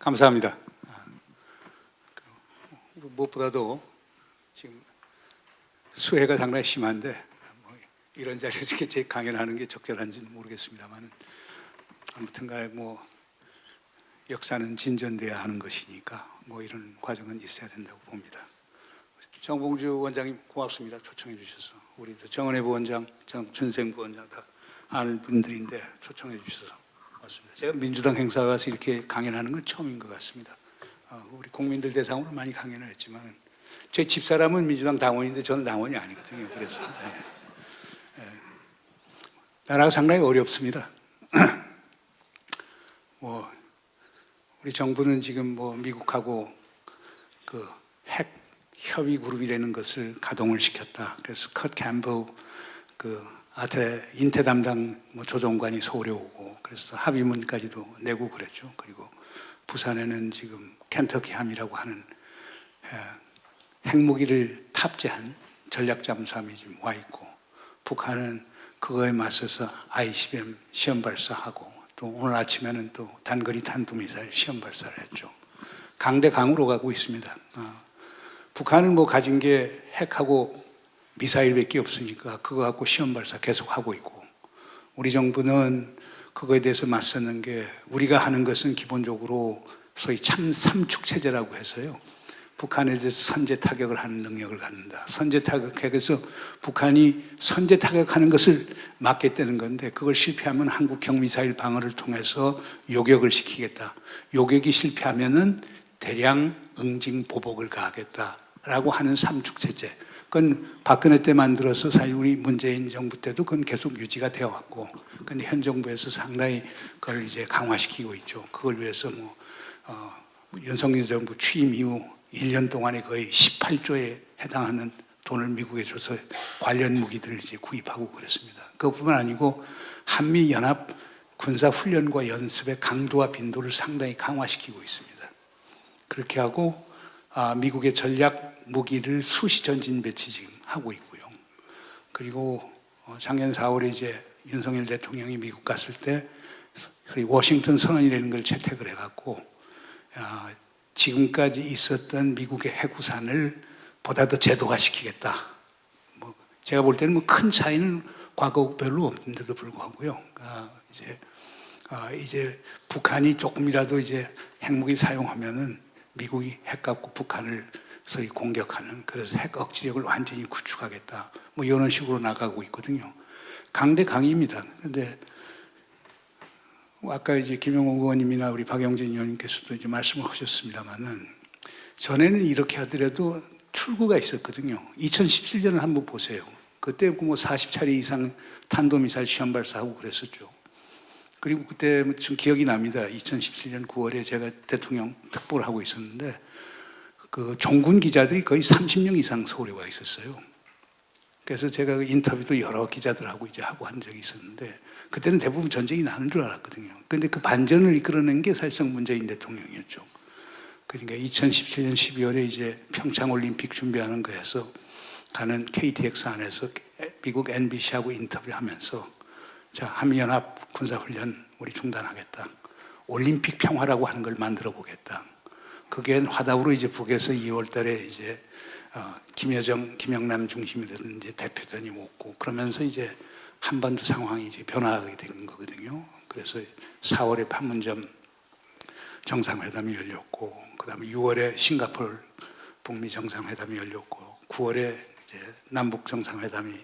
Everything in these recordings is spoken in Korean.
감사합니다. 무엇보다도 지금 수해가 상당히 심한데 이런 자리에서 제 강연을 하는 게 적절한지는 모르겠습니다만 아무튼 간에 역사는 진전돼야 하는 것이니까 이런 과정은 있어야 된다고 봅니다. 정봉주 원장님 고맙습니다. 초청해 주셔서. 우리도 정은혜 부원장, 정춘생 부원장 다 아는 분들인데 초청해 주셔서 고맙습니다. 제가 민주당 행사에 와서 이렇게 강연하는 건 처음인 것 같습니다. 우리 국민들 대상으로 많이 강연을 했지만 제 집사람은 민주당 당원인데 저는 당원이 아니거든요. 그래서 나라가 상당히 어렵습니다. 우리 정부는 지금 미국하고 그 핵 협의 그룹이라는 것을 가동을 시켰다. 그래서 컷 캠블 인태 담당 조정관이 서울에 오고 그래서 합의문까지도 내고 그랬죠. 그리고 부산에는 지금 켄터키 함이라고 하는 핵무기를 탑재한 전략잠수함이 지금 와 있고 북한은 그거에 맞서서 ICBM 시험 발사하고 또 오늘 아침에는 또 단거리 탄도미사일 시험 발사를 했죠. 강대강으로 가고 있습니다. 북한은 가진 게 핵하고 미사일밖에 없으니까 그거 갖고 시험 발사 계속 하고 있고 우리 정부는 그거에 대해서 맞서는 게 우리가 하는 것은 기본적으로 소위 삼축 체제라고 해서요. 북한에 대해서 선제 타격을 하는 능력을 갖는다. 선제 타격해서 북한이 선제 타격하는 것을 막겠다는 건데 그걸 실패하면 한국 경미사일 방어를 통해서 요격을 시키겠다. 요격이 실패하면은 대량 응징 보복을 가하겠다라고 하는 삼축 체제. 그건 박근혜 때 만들어서 사실 우리 문재인 정부 때도 그건 계속 유지가 되어 왔고, 근데 현 정부에서 상당히 그걸 이제 강화시키고 있죠. 그걸 위해서 윤석열 정부 취임 이후 1년 동안에 거의 18조에 해당하는 돈을 미국에 줘서 관련 무기들을 이제 구입하고 그랬습니다. 그것뿐만 아니고 한미 연합 군사 훈련과 연습의 강도와 빈도를 상당히 강화시키고 있습니다. 그렇게 하고 미국의 전략 무기를 수시 전진 배치 지금 하고 있고요. 그리고 작년 4월에 이제 윤석열 대통령이 미국 갔을 때 소위 워싱턴 선언이라는 걸 채택을 해갖고 지금까지 있었던 미국의 해구산을 보다 더 제도화시키겠다. 제가 볼 때는 큰 차이는 과거 별로 없는데도 불구하고요. 이제 북한이 조금이라도 이제 핵무기 사용하면은 미국이 핵 갖고 북한을 소위 공격하는 그래서 핵 억지력을 완전히 구축하겠다. 이런 식으로 나가고 있거든요. 강대강입니다. 그런데 아까 이제 김영호 의원님이나 우리 박영진 의원님께서도 이제 말씀을 하셨습니다만은 전에는 이렇게 하더라도 출구가 있었거든요. 2017년을 한번 보세요. 그때 40차례 이상 탄도미사일 시험 발사하고 그랬었죠. 그리고 그때 좀 기억이 납니다. 2017년 9월에 제가 대통령 특보를 하고 있었는데 그 종군 기자들이 거의 30명 이상 서울에 와 있었어요. 그래서 제가 그 인터뷰도 여러 기자들하고 이제 하고 한 적이 있었는데 그때는 대부분 전쟁이 나는 줄 알았거든요. 그런데 그 반전을 이끌어낸 게 사실상 문재인 대통령이었죠. 그러니까 2017년 12월에 이제 평창 올림픽 준비하는 거에서 가는 KTX 안에서 미국 NBC하고 인터뷰하면서 자, 한미연합 군사훈련 우리 중단하겠다. 올림픽 평화라고 하는 걸 만들어 보겠다. 그게 화답으로 이제 북에서 2월 달에 이제 김여정, 김영남 중심이라든 이제 대표단이 오고 그러면서 이제 한반도 상황이 이제 변화하게 된 거거든요. 그래서 4월에 판문점 정상회담이 열렸고, 그 다음에 6월에 싱가포르 북미 정상회담이 열렸고, 9월에 이제 남북 정상회담이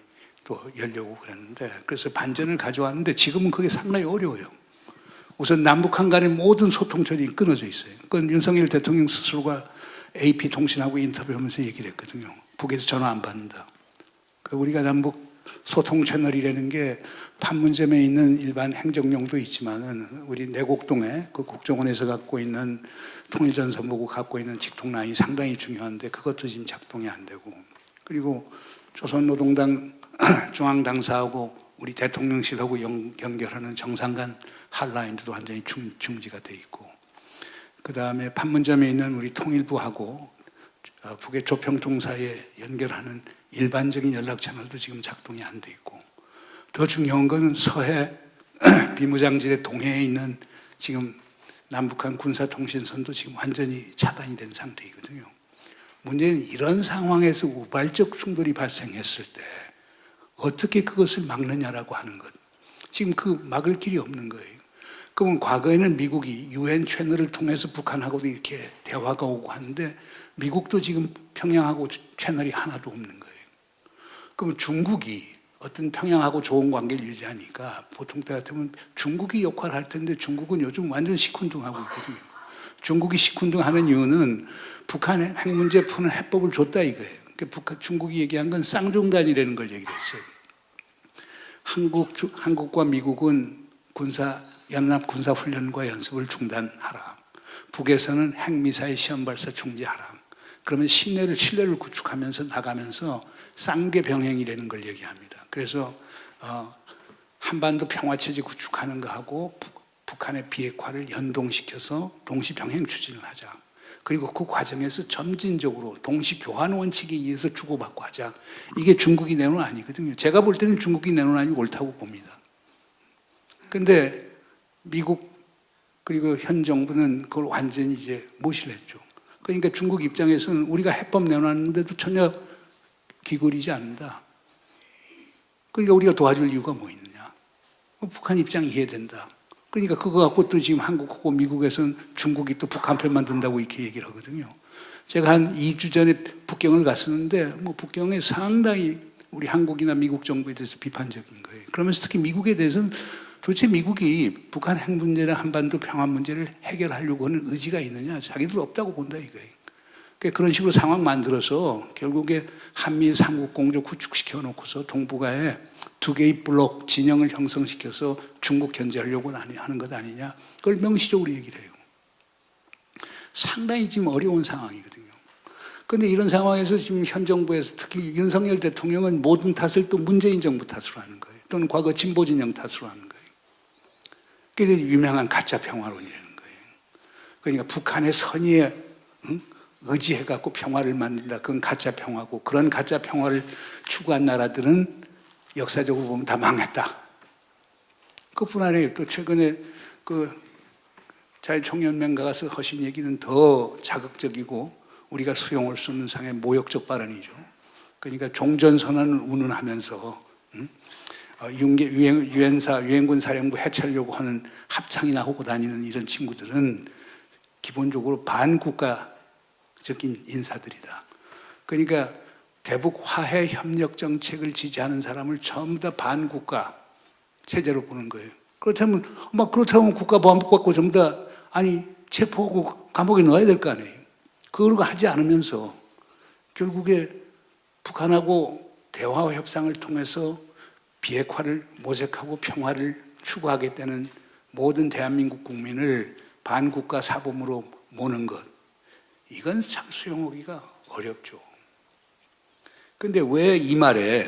또 열려고 그랬는데, 그래서 반전을 가져왔는데 지금은 그게 상당히 어려워요. 우선 남북한 간의 모든 소통처리 끊어져 있어요. 그건 윤석열 대통령 스스로가 AP통신하고 인터뷰하면서 얘기를 했거든요. 북에서 전화 안 받는다. 우리가 남북 소통 채널이라는 게 판문점에 있는 일반 행정용도 있지만은 우리 내곡동에 그 국정원에서 갖고 있는 통일전선보고 갖고 있는 직통라인이 상당히 중요한데 그것도 지금 작동이 안 되고, 그리고 조선노동당 중앙당사하고 우리 대통령실하고 연결하는 정상간 핫라인도 완전히 중지가 돼 있고, 그 다음에 판문점에 있는 우리 통일부하고 북의 조평통사에 연결하는 일반적인 연락 채널도 지금 작동이 안 돼 있고, 더 중요한 것은 서해 비무장지대 동해에 있는 지금 남북한 군사통신선도 지금 완전히 차단이 된 상태이거든요. 문제는 이런 상황에서 우발적 충돌이 발생했을 때 어떻게 그것을 막느냐라고 하는 것. 지금 그 막을 길이 없는 거예요. 그러면 과거에는 미국이 UN 채널을 통해서 북한하고도 이렇게 대화가 오고 하는데 미국도 지금 평양하고 채널이 하나도 없는 거예요. 그러면 중국이 어떤 평양하고 좋은 관계를 유지하니까 보통 때 같으면 중국이 역할을 할 텐데 중국은 요즘 완전 시큰둥하고 있거든요. 중국이 시큰둥하는 이유는 북한의 핵 문제 푸는 해법을 줬다 이거예요. 그러니까 중국이 얘기한 건 쌍중단이라는 걸 얘기를 했어요. 한국과 미국은 연합 군사훈련과 연습을 중단하라. 북에서는 핵미사일 시험 발사 중지하라. 그러면 신뢰를 구축하면서 나가면서 쌍계 병행이라는 걸 얘기합니다. 그래서 한반도 평화체제 구축하는 거하고 북한의 비핵화를 연동시켜서 동시 병행 추진을 하자. 그리고 그 과정에서 점진적으로 동시 교환 원칙에 의해서 주고받고 하자. 이게 중국이 내놓은 아니거든요. 제가 볼 때는 중국이 내놓은 아니 옳다고 봅니다. 그런데 미국 그리고 현 정부는 그걸 완전히 이제 무시를 했죠. 그러니까 중국 입장에서는 우리가 해법 내놨는데도 전혀 기울이지 않는다. 그러니까 우리가 도와줄 이유가 뭐 있느냐. 북한 입장 이해된다. 그러니까 그거 갖고 또 지금 한국하고 미국에서는 중국이 또 북한 편만 든다고 이렇게 얘기를 하거든요. 제가 한 2주 전에 북경을 갔었는데 뭐 북경에 상당히 우리 한국이나 미국 정부에 대해서 비판적인 거예요. 그러면서 특히 미국에 대해서는 도대체 미국이 북한 핵 문제나 한반도 평화 문제를 해결하려고 하는 의지가 있느냐. 자기들 없다고 본다 이거예요. 그러니까 그런 식으로 상황 만들어서 결국에 한미 삼국 공조 구축시켜 놓고서 동북아에 두 개의 블록 진영을 형성시켜서 중국 견제하려고 하는 것 아니냐. 그걸 명시적으로 얘기를 해요. 상당히 지금 어려운 상황이거든요. 그런데 이런 상황에서 지금 현 정부에서 특히 윤석열 대통령은 모든 탓을 또 문재인 정부 탓으로 하는 거예요. 또는 과거 진보 진영 탓으로 하는 거예요. 그게 유명한 가짜 평화론이라는 거예요. 그러니까 북한의 선의에 의지해갖고 평화를 만든다. 그건 가짜 평화고 그런 가짜 평화를 추구한 나라들은 역사적으로 보면 다 망했다. 그뿐 아니에요. 또 최근에 그 자유총연맹 가서 하신 얘기는 더 자극적이고 우리가 수용할 수 없는 상의 모욕적 발언이죠. 그러니까 종전선언을 운운하면서 유엔군 사령부 해체하려고 하는 합창이나 하고 다니는 이런 친구들은 기본적으로 반국가적인 인사들이다. 그러니까 대북 화해 협력 정책을 지지하는 사람을 전부 다 반국가 체제로 보는 거예요. 그렇다면 국가보안법 갖고 전부 다 체포하고 감옥에 넣어야 될 거 아니에요. 그걸 하지 않으면서 결국에 북한하고 대화와 협상을 통해서 비핵화를 모색하고 평화를 추구하겠다는 모든 대한민국 국민을 반국가 사범으로 모는 것. 이건 참 수용하기가 어렵죠. 근데 왜 이 말에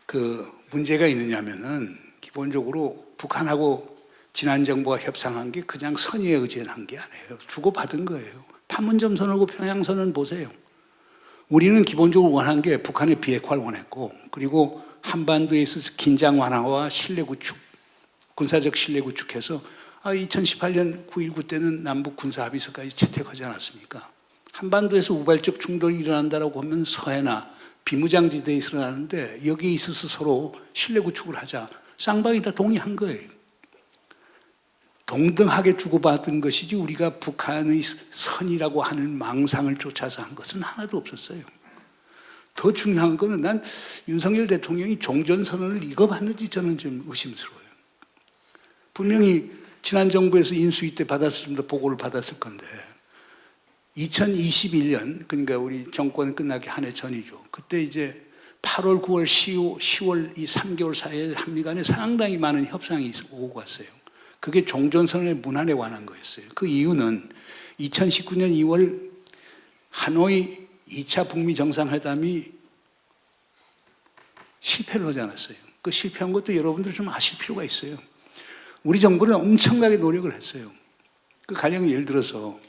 그 문제가 있느냐면은 기본적으로 북한하고 지난 정부가 협상한 게 그냥 선의에 의지한 게 아니에요. 주고받은 거예요. 판문점 선언하고 평양 선언 보세요. 우리는 기본적으로 원한 게 북한의 비핵화를 원했고 그리고 한반도에 있어서 긴장 완화와 신뢰 구축, 군사적 신뢰 구축해서 2018년 9.19 때는 남북 군사 합의서까지 채택하지 않았습니까? 한반도에서 우발적 충돌이 일어난다고 하면 서해나 비무장지대에 일어나는데 여기에 있어서 서로 신뢰 구축을 하자. 쌍방이 다 동의한 거예요. 동등하게 주고받은 것이지 우리가 북한의 선이라고 하는 망상을 쫓아서 한 것은 하나도 없었어요. 더 중요한 거는 난 윤석열 대통령이 종전선언을 읽어봤는지 저는 좀 의심스러워요. 분명히 지난 정부에서 인수위 때 받았을 때 보고를 받았을 건데 2021년 그러니까 우리 정권 끝나기 한 해 전이죠. 그때 이제 8월, 9월, 10월 이 3개월 사이에 한미 간에 상당히 많은 협상이 오고 갔어요. 그게 종전선언의 문안에 관한 거였어요. 그 이유는 2019년 2월 하노이 2차 북미 정상회담이 실패를 하지 않았어요. 그 실패한 것도 여러분들 좀 아실 필요가 있어요. 우리 정부는 엄청나게 노력을 했어요. 그 가령 예를 들어서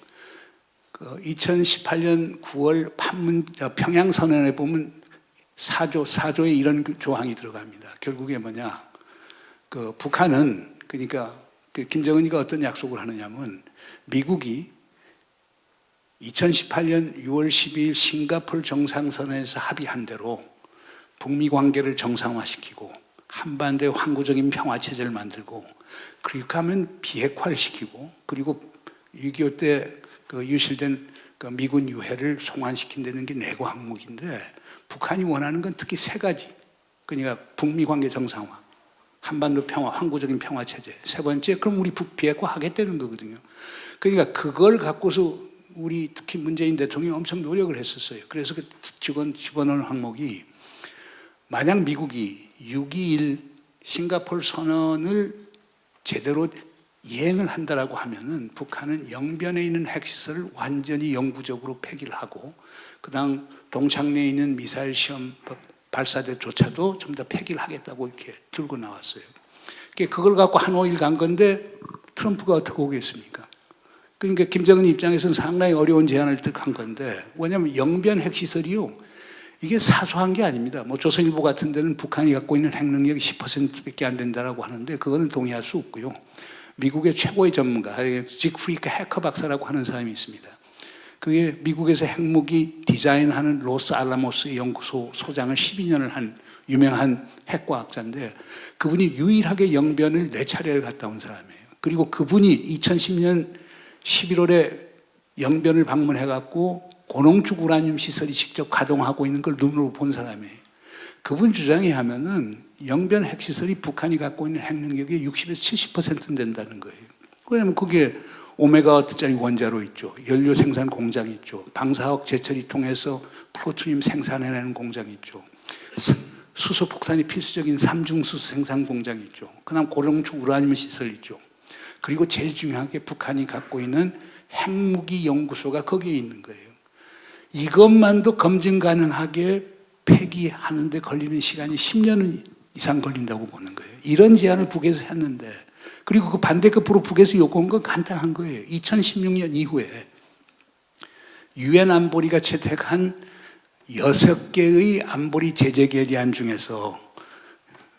2018년 9월 평양선언에 보면 4조에 이런 조항이 들어갑니다. 결국에 뭐냐. 북한은 그러니까 김정은이가 어떤 약속을 하느냐면 미국이 2018년 6월 12일 싱가포르 정상선언에서 합의한 대로 북미 관계를 정상화시키고 한반도의 항구적인 평화체제를 만들고 그렇게 하면 비핵화를 시키고 그리고 6.25 때 그 유실된 그 미군 유해를 송환시킨다는 게 내고 항목인데 북한이 원하는 건 특히 세 가지. 그러니까 북미 관계 정상화, 한반도 평화, 항구적인 평화체제. 세 번째, 그럼 우리 비핵화 하겠다는 거거든요. 그러니까 그걸 갖고서 우리 특히 문재인 대통령이 엄청 노력을 했었어요. 그래서 그 집어넣은 항목이 만약 미국이 6.21 싱가포르 선언을 제대로 이행을 한다라고 하면은 북한은 영변에 있는 핵시설을 완전히 영구적으로 폐기를 하고 그다음 동창내에 있는 미사일 시험 발사대조차도 좀 더 폐기를 하겠다고 이렇게 들고 나왔어요. 그걸 갖고 한오일 간 건데 트럼프가 어떻게 오겠습니까? 그러니까 김정은 입장에서는 상당히 어려운 제안을 한 건데 왜냐하면 영변 핵시설이요. 이게 사소한 게 아닙니다. 뭐 조선일보 같은 데는 북한이 갖고 있는 핵 능력이 10%밖에 안 된다라고 하는데 그거는 동의할 수 없고요. 미국의 최고의 전문가, 직프리크 해커 박사라고 하는 사람이 있습니다. 그게 미국에서 핵무기 디자인하는 로스 알라모스 연구소 소장을 12년을 한 유명한 핵과학자인데 그분이 유일하게 영변을 4차례를 갔다 온 사람이에요. 그리고 그분이 2010년 11월에 영변을 방문해갖고 고농축 우라늄 시설이 직접 가동하고 있는 걸 눈으로 본 사람이에요. 그분 주장에 하면은 영변 핵시설이 북한이 갖고 있는 핵 능력의 60에서 70%는 된다는 거예요. 왜냐하면 그게 오메가와트짜리 원자로 있죠. 연료 생산 공장이 있죠. 방사학 제철이 통해서 플루토늄 생산해내는 공장이 있죠. 수소 폭탄이 필수적인 삼중수소 생산 공장이 있죠. 그다음 고농축 우라늄 시설 있죠. 그리고 제일 중요하게 북한이 갖고 있는 핵무기 연구소가 거기에 있는 거예요. 이것만도 검증 가능하게 폐기하는 데 걸리는 시간이 10년 이상 걸린다고 보는 거예요. 이런 제안을 북에서 했는데 그리고 그 반대급부로 북에서 요구한 건 간단한 거예요. 2016년 이후에 유엔 안보리가 채택한 6개의 안보리 제재 결의안 중에서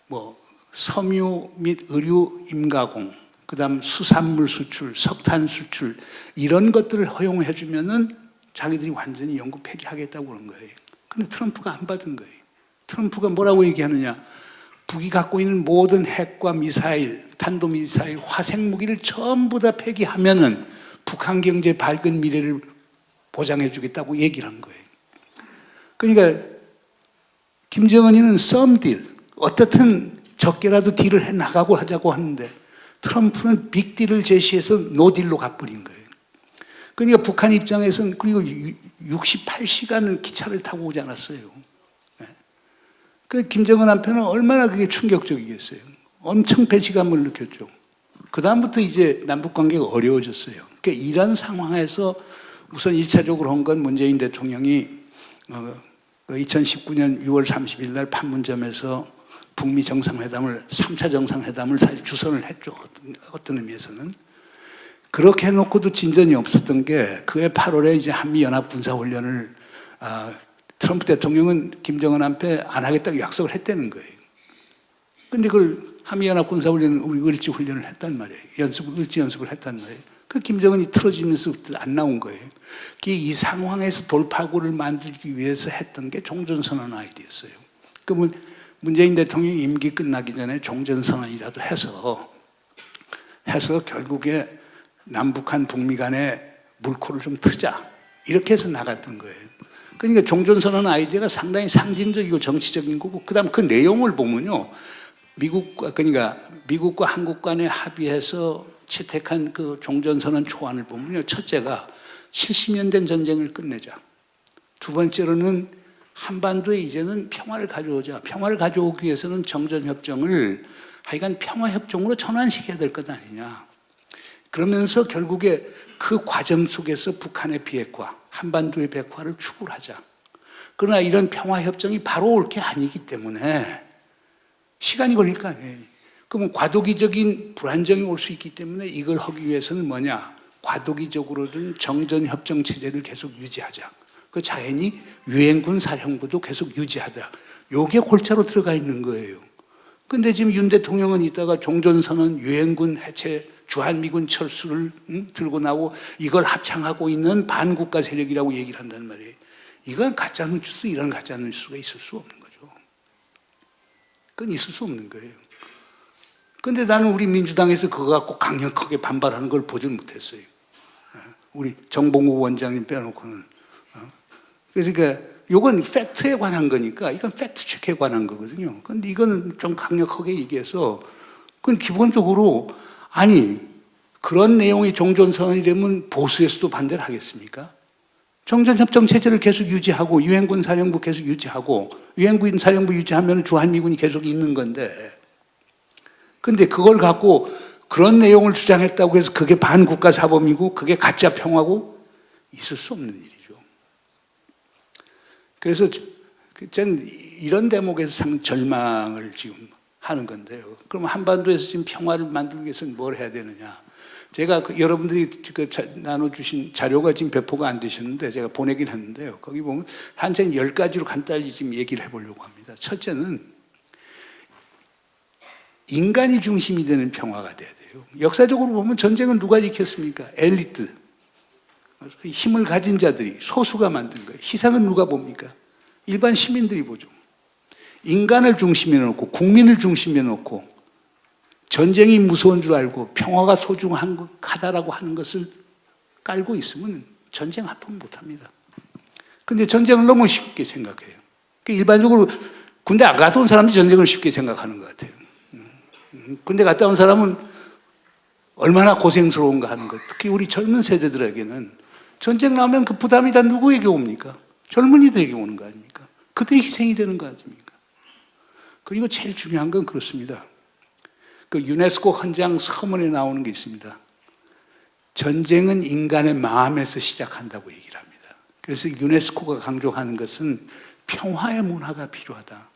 뭐 섬유 및 의류 임가공, 그다음 수산물 수출, 석탄 수출 이런 것들을 허용해 주면은 자기들이 완전히 영구 폐기하겠다고 그런 거예요. 근데 트럼프가 안 받은 거예요. 트럼프가 뭐라고 얘기하느냐? 북이 갖고 있는 모든 핵과 미사일, 탄도미사일, 화생무기를 전부 다 폐기하면은 북한 경제 밝은 미래를 보장해 주겠다고 얘기를 한 거예요. 그러니까 김정은이는 썸딜, 어떻든 적게라도 딜을 해 나가고 하자고 하는데 트럼프는 빅딜을 제시해서 노딜로 가버린 거예요. 그러니까 북한 입장에서는 그리고 68시간을 기차를 타고 오지 않았어요. 그 김정은 한편은 얼마나 그게 충격적이겠어요. 엄청 배신감을 느꼈죠. 그 다음부터 이제 남북 관계가 어려워졌어요. 그러니까 이런 상황에서 우선 1차적으로 한 건 문재인 대통령이 2019년 6월 30일 날 판문점에서 북미 정상회담을 3차 정상회담을 사실 주선을 했죠. 어떤 의미에서는. 그렇게 해놓고도 진전이 없었던 게 그해 8월에 이제 한미 연합 군사 훈련을 트럼프 대통령은 김정은한테 안 하겠다고 약속을 했다는 거예요. 근데 그걸 한미 연합 군사 훈련은 우리 을지 훈련을 했단 말이에요. 을지 연습을 했단 말이에요. 그 김정은이 틀어지면서 안 나온 거예요. 이 상황에서 돌파구를 만들기 위해서 했던 게 종전선언 아이디어였어요. 그러면 문재인 대통령이 임기 끝나기 전에 종전선언이라도 해서 결국에 남북한 북미 간에 물꼬를 좀 트자 이렇게 해서 나갔던 거예요. 그러니까 종전선언 아이디어가 상당히 상징적이고 정치적인 거고 그다음 그 내용을 보면요. 미국과 한국 간에 합의해서 채택한 그 종전선언 초안을 보면요. 첫째가 70년 된 전쟁을 끝내자. 두 번째로는 한반도에 이제는 평화를 가져오자. 평화를 가져오기 위해서는 정전협정을 하여간 평화협정으로 전환시켜야 될 것 아니냐. 그러면서 결국에 그 과정 속에서 북한의 비핵화, 한반도의 비핵화를 추구를 하자. 그러나 이런 평화협정이 바로 올 게 아니기 때문에 시간이 걸릴 거 아니에요. 그러면 과도기적인 불안정이 올 수 있기 때문에 이걸 하기 위해서는 뭐냐? 과도기적으로든 정전협정 체제를 계속 유지하자. 그 자연히 유엔군 사령부도 계속 유지하자. 요게 골자로 들어가 있는 거예요. 근데 지금 윤 대통령은 이따가 종전선언 유엔군 해체 주한미군 철수를 들고 나오고 이걸 합창하고 있는 반국가 세력이라고 얘기를 한다는 말이에요. 이건 가짜뉴스, 이런 가짜뉴스가 있을 수 없는 거죠. 그건 있을 수 없는 거예요. 근데 나는 우리 민주당에서 그거 갖고 강력하게 반발하는 걸 보질 못했어요. 우리 정봉국 원장님 빼놓고는. 그래서 그러니까 이건 팩트에 관한 거니까 이건 팩트 체크에 관한 거거든요. 근데 이거는 좀 강력하게 얘기해서 그건 기본적으로 아니 그런 내용이 종전선언이라면 보수에서도 반대를 하겠습니까? 정전협정 체제를 계속 유지하고 유엔군 사령부 계속 유지하고 유엔군 사령부 유지하면 주한미군이 계속 있는 건데 근데 그걸 갖고 그런 내용을 주장했다고 해서 그게 반국가 사범이고 그게 가짜 평화고 있을 수 없는 일이죠. 그래서 전 이런 대목에서 상 절망을 지금 하는 건데요. 그럼 한반도에서 지금 평화를 만들기 위해서는 뭘 해야 되느냐. 제가 여러분들이 나눠주신 자료가 지금 배포가 안 되셨는데 제가 보내긴 했는데요. 거기 보면 한 10가지로 간단히 지금 얘기를 해보려고 합니다. 첫째는 인간이 중심이 되는 평화가 돼야 돼요. 역사적으로 보면 전쟁을 누가 일으켰습니까? 엘리트. 힘을 가진 자들이 소수가 만든 거예요. 희생은 누가 봅니까? 일반 시민들이 보죠. 인간을 중심에 놓고 국민을 중심에 놓고 전쟁이 무서운 줄 알고 평화가 소중하다라고 하는 것을 깔고 있으면 전쟁 한 번 못합니다. 근데 전쟁을 너무 쉽게 생각해요. 일반적으로 군대 안 갔다 온 사람들이 전쟁을 쉽게 생각하는 것 같아요. 군대 갔다 온 사람은 얼마나 고생스러운가 하는 것. 특히 우리 젊은 세대들에게는 전쟁 나면 그 부담이 다 누구에게 옵니까? 젊은이들에게 오는 거 아닙니까? 그들이 희생이 되는 거 아닙니까? 그리고 제일 중요한 건 그렇습니다. 그 유네스코 헌장 서문에 나오는 게 있습니다. 전쟁은 인간의 마음에서 시작한다고 얘기를 합니다. 그래서 유네스코가 강조하는 것은 평화의 문화가 필요하다.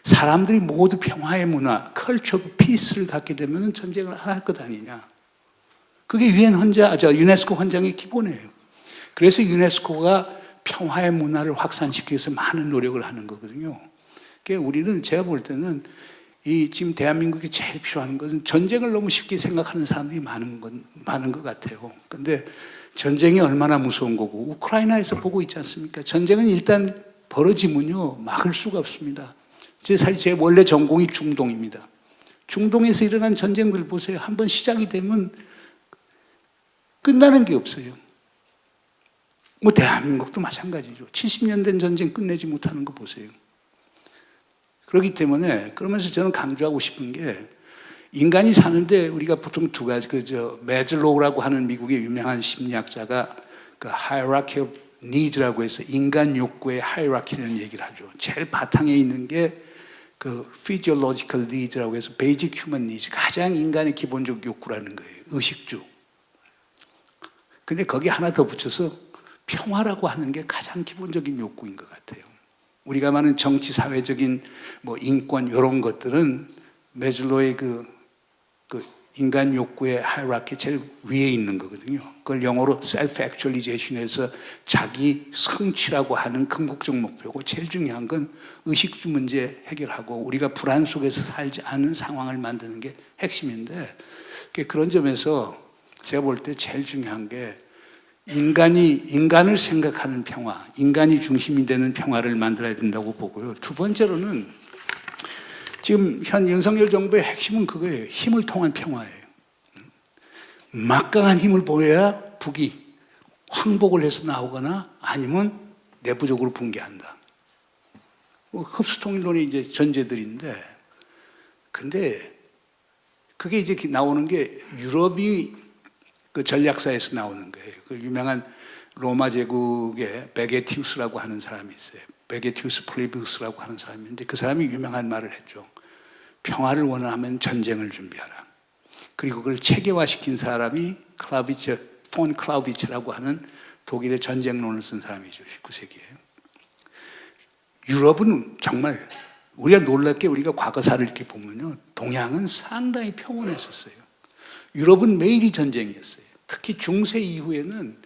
사람들이 모두 평화의 문화, 컬처 오브 피스를 갖게 되면 전쟁을 안 할 것 아니냐. 그게 유네스코 헌장의 기본이에요. 그래서 유네스코가 평화의 문화를 확산시키기 위해서 많은 노력을 하는 거거든요. 그러니까 우리는 제가 볼 때는 지금 대한민국이 제일 필요한 것은 전쟁을 너무 쉽게 생각하는 사람들이 많은 것 같아요. 근데 전쟁이 얼마나 무서운 거고, 우크라이나에서 보고 있지 않습니까? 전쟁은 일단 벌어지면요, 막을 수가 없습니다. 사실 제 원래 전공이 중동입니다. 중동에서 일어난 전쟁들 보세요. 한번 시작이 되면 끝나는 게 없어요. 뭐 대한민국도 마찬가지죠. 70년 된 전쟁 끝내지 못하는 거 보세요. 그렇기 때문에 그러면서 저는 강조하고 싶은 게 인간이 사는데 우리가 보통 두 가지 매즐로우라고 하는 미국의 유명한 심리학자가 그 hierarchy of needs라고 해서 인간 욕구의 하이라키라는 얘기를 하죠. 제일 바탕에 있는 게 그 physiological needs라고 해서 basic human needs, 가장 인간의 기본적 욕구라는 거예요. 의식주. 근데 거기 하나 더 붙여서 평화라고 하는 게 가장 기본적인 욕구인 것 같아요. 우리가 말하는 정치, 사회적인 뭐 인권 이런 것들은 매즐로우의 그 인간 욕구의 하이라키 제일 위에 있는 거거든요. 그걸 영어로 self-actualization에서 자기 성취라고 하는 궁극적 목표고, 제일 중요한 건 의식주 문제 해결하고 우리가 불안 속에서 살지 않는 상황을 만드는 게 핵심인데, 그런 점에서 제가 볼 때 제일 중요한 게 인간을 생각하는 평화, 인간이 중심이 되는 평화를 만들어야 된다고 보고요. 두 번째로는 지금 현 윤석열 정부의 핵심은 그거예요. 힘을 통한 평화예요. 막강한 힘을 보여야 북이 항복을 해서 나오거나 아니면 내부적으로 붕괴한다. 흡수통일론이 이제 전제들인데, 근데 그게 이제 나오는 게 유럽이 그 전략사에서 나오는 거예요. 그 유명한 로마 제국의 베게티우스라고 하는 사람이 있어요. 베게티우스 플리비우스라고 하는 사람인데 그 사람이 유명한 말을 했죠. 평화를 원하면 전쟁을 준비하라. 그리고 그걸 체계화시킨 사람이 폰 클라우비츠라고 하는 독일의 전쟁론을 쓴 사람이죠. 19세기에. 유럽은 정말 우리가 놀랍게 우리가 과거사를 이렇게 보면요, 동양은 상당히 평온했었어요. 유럽은 매일이 전쟁이었어요. 특히 중세 이후에는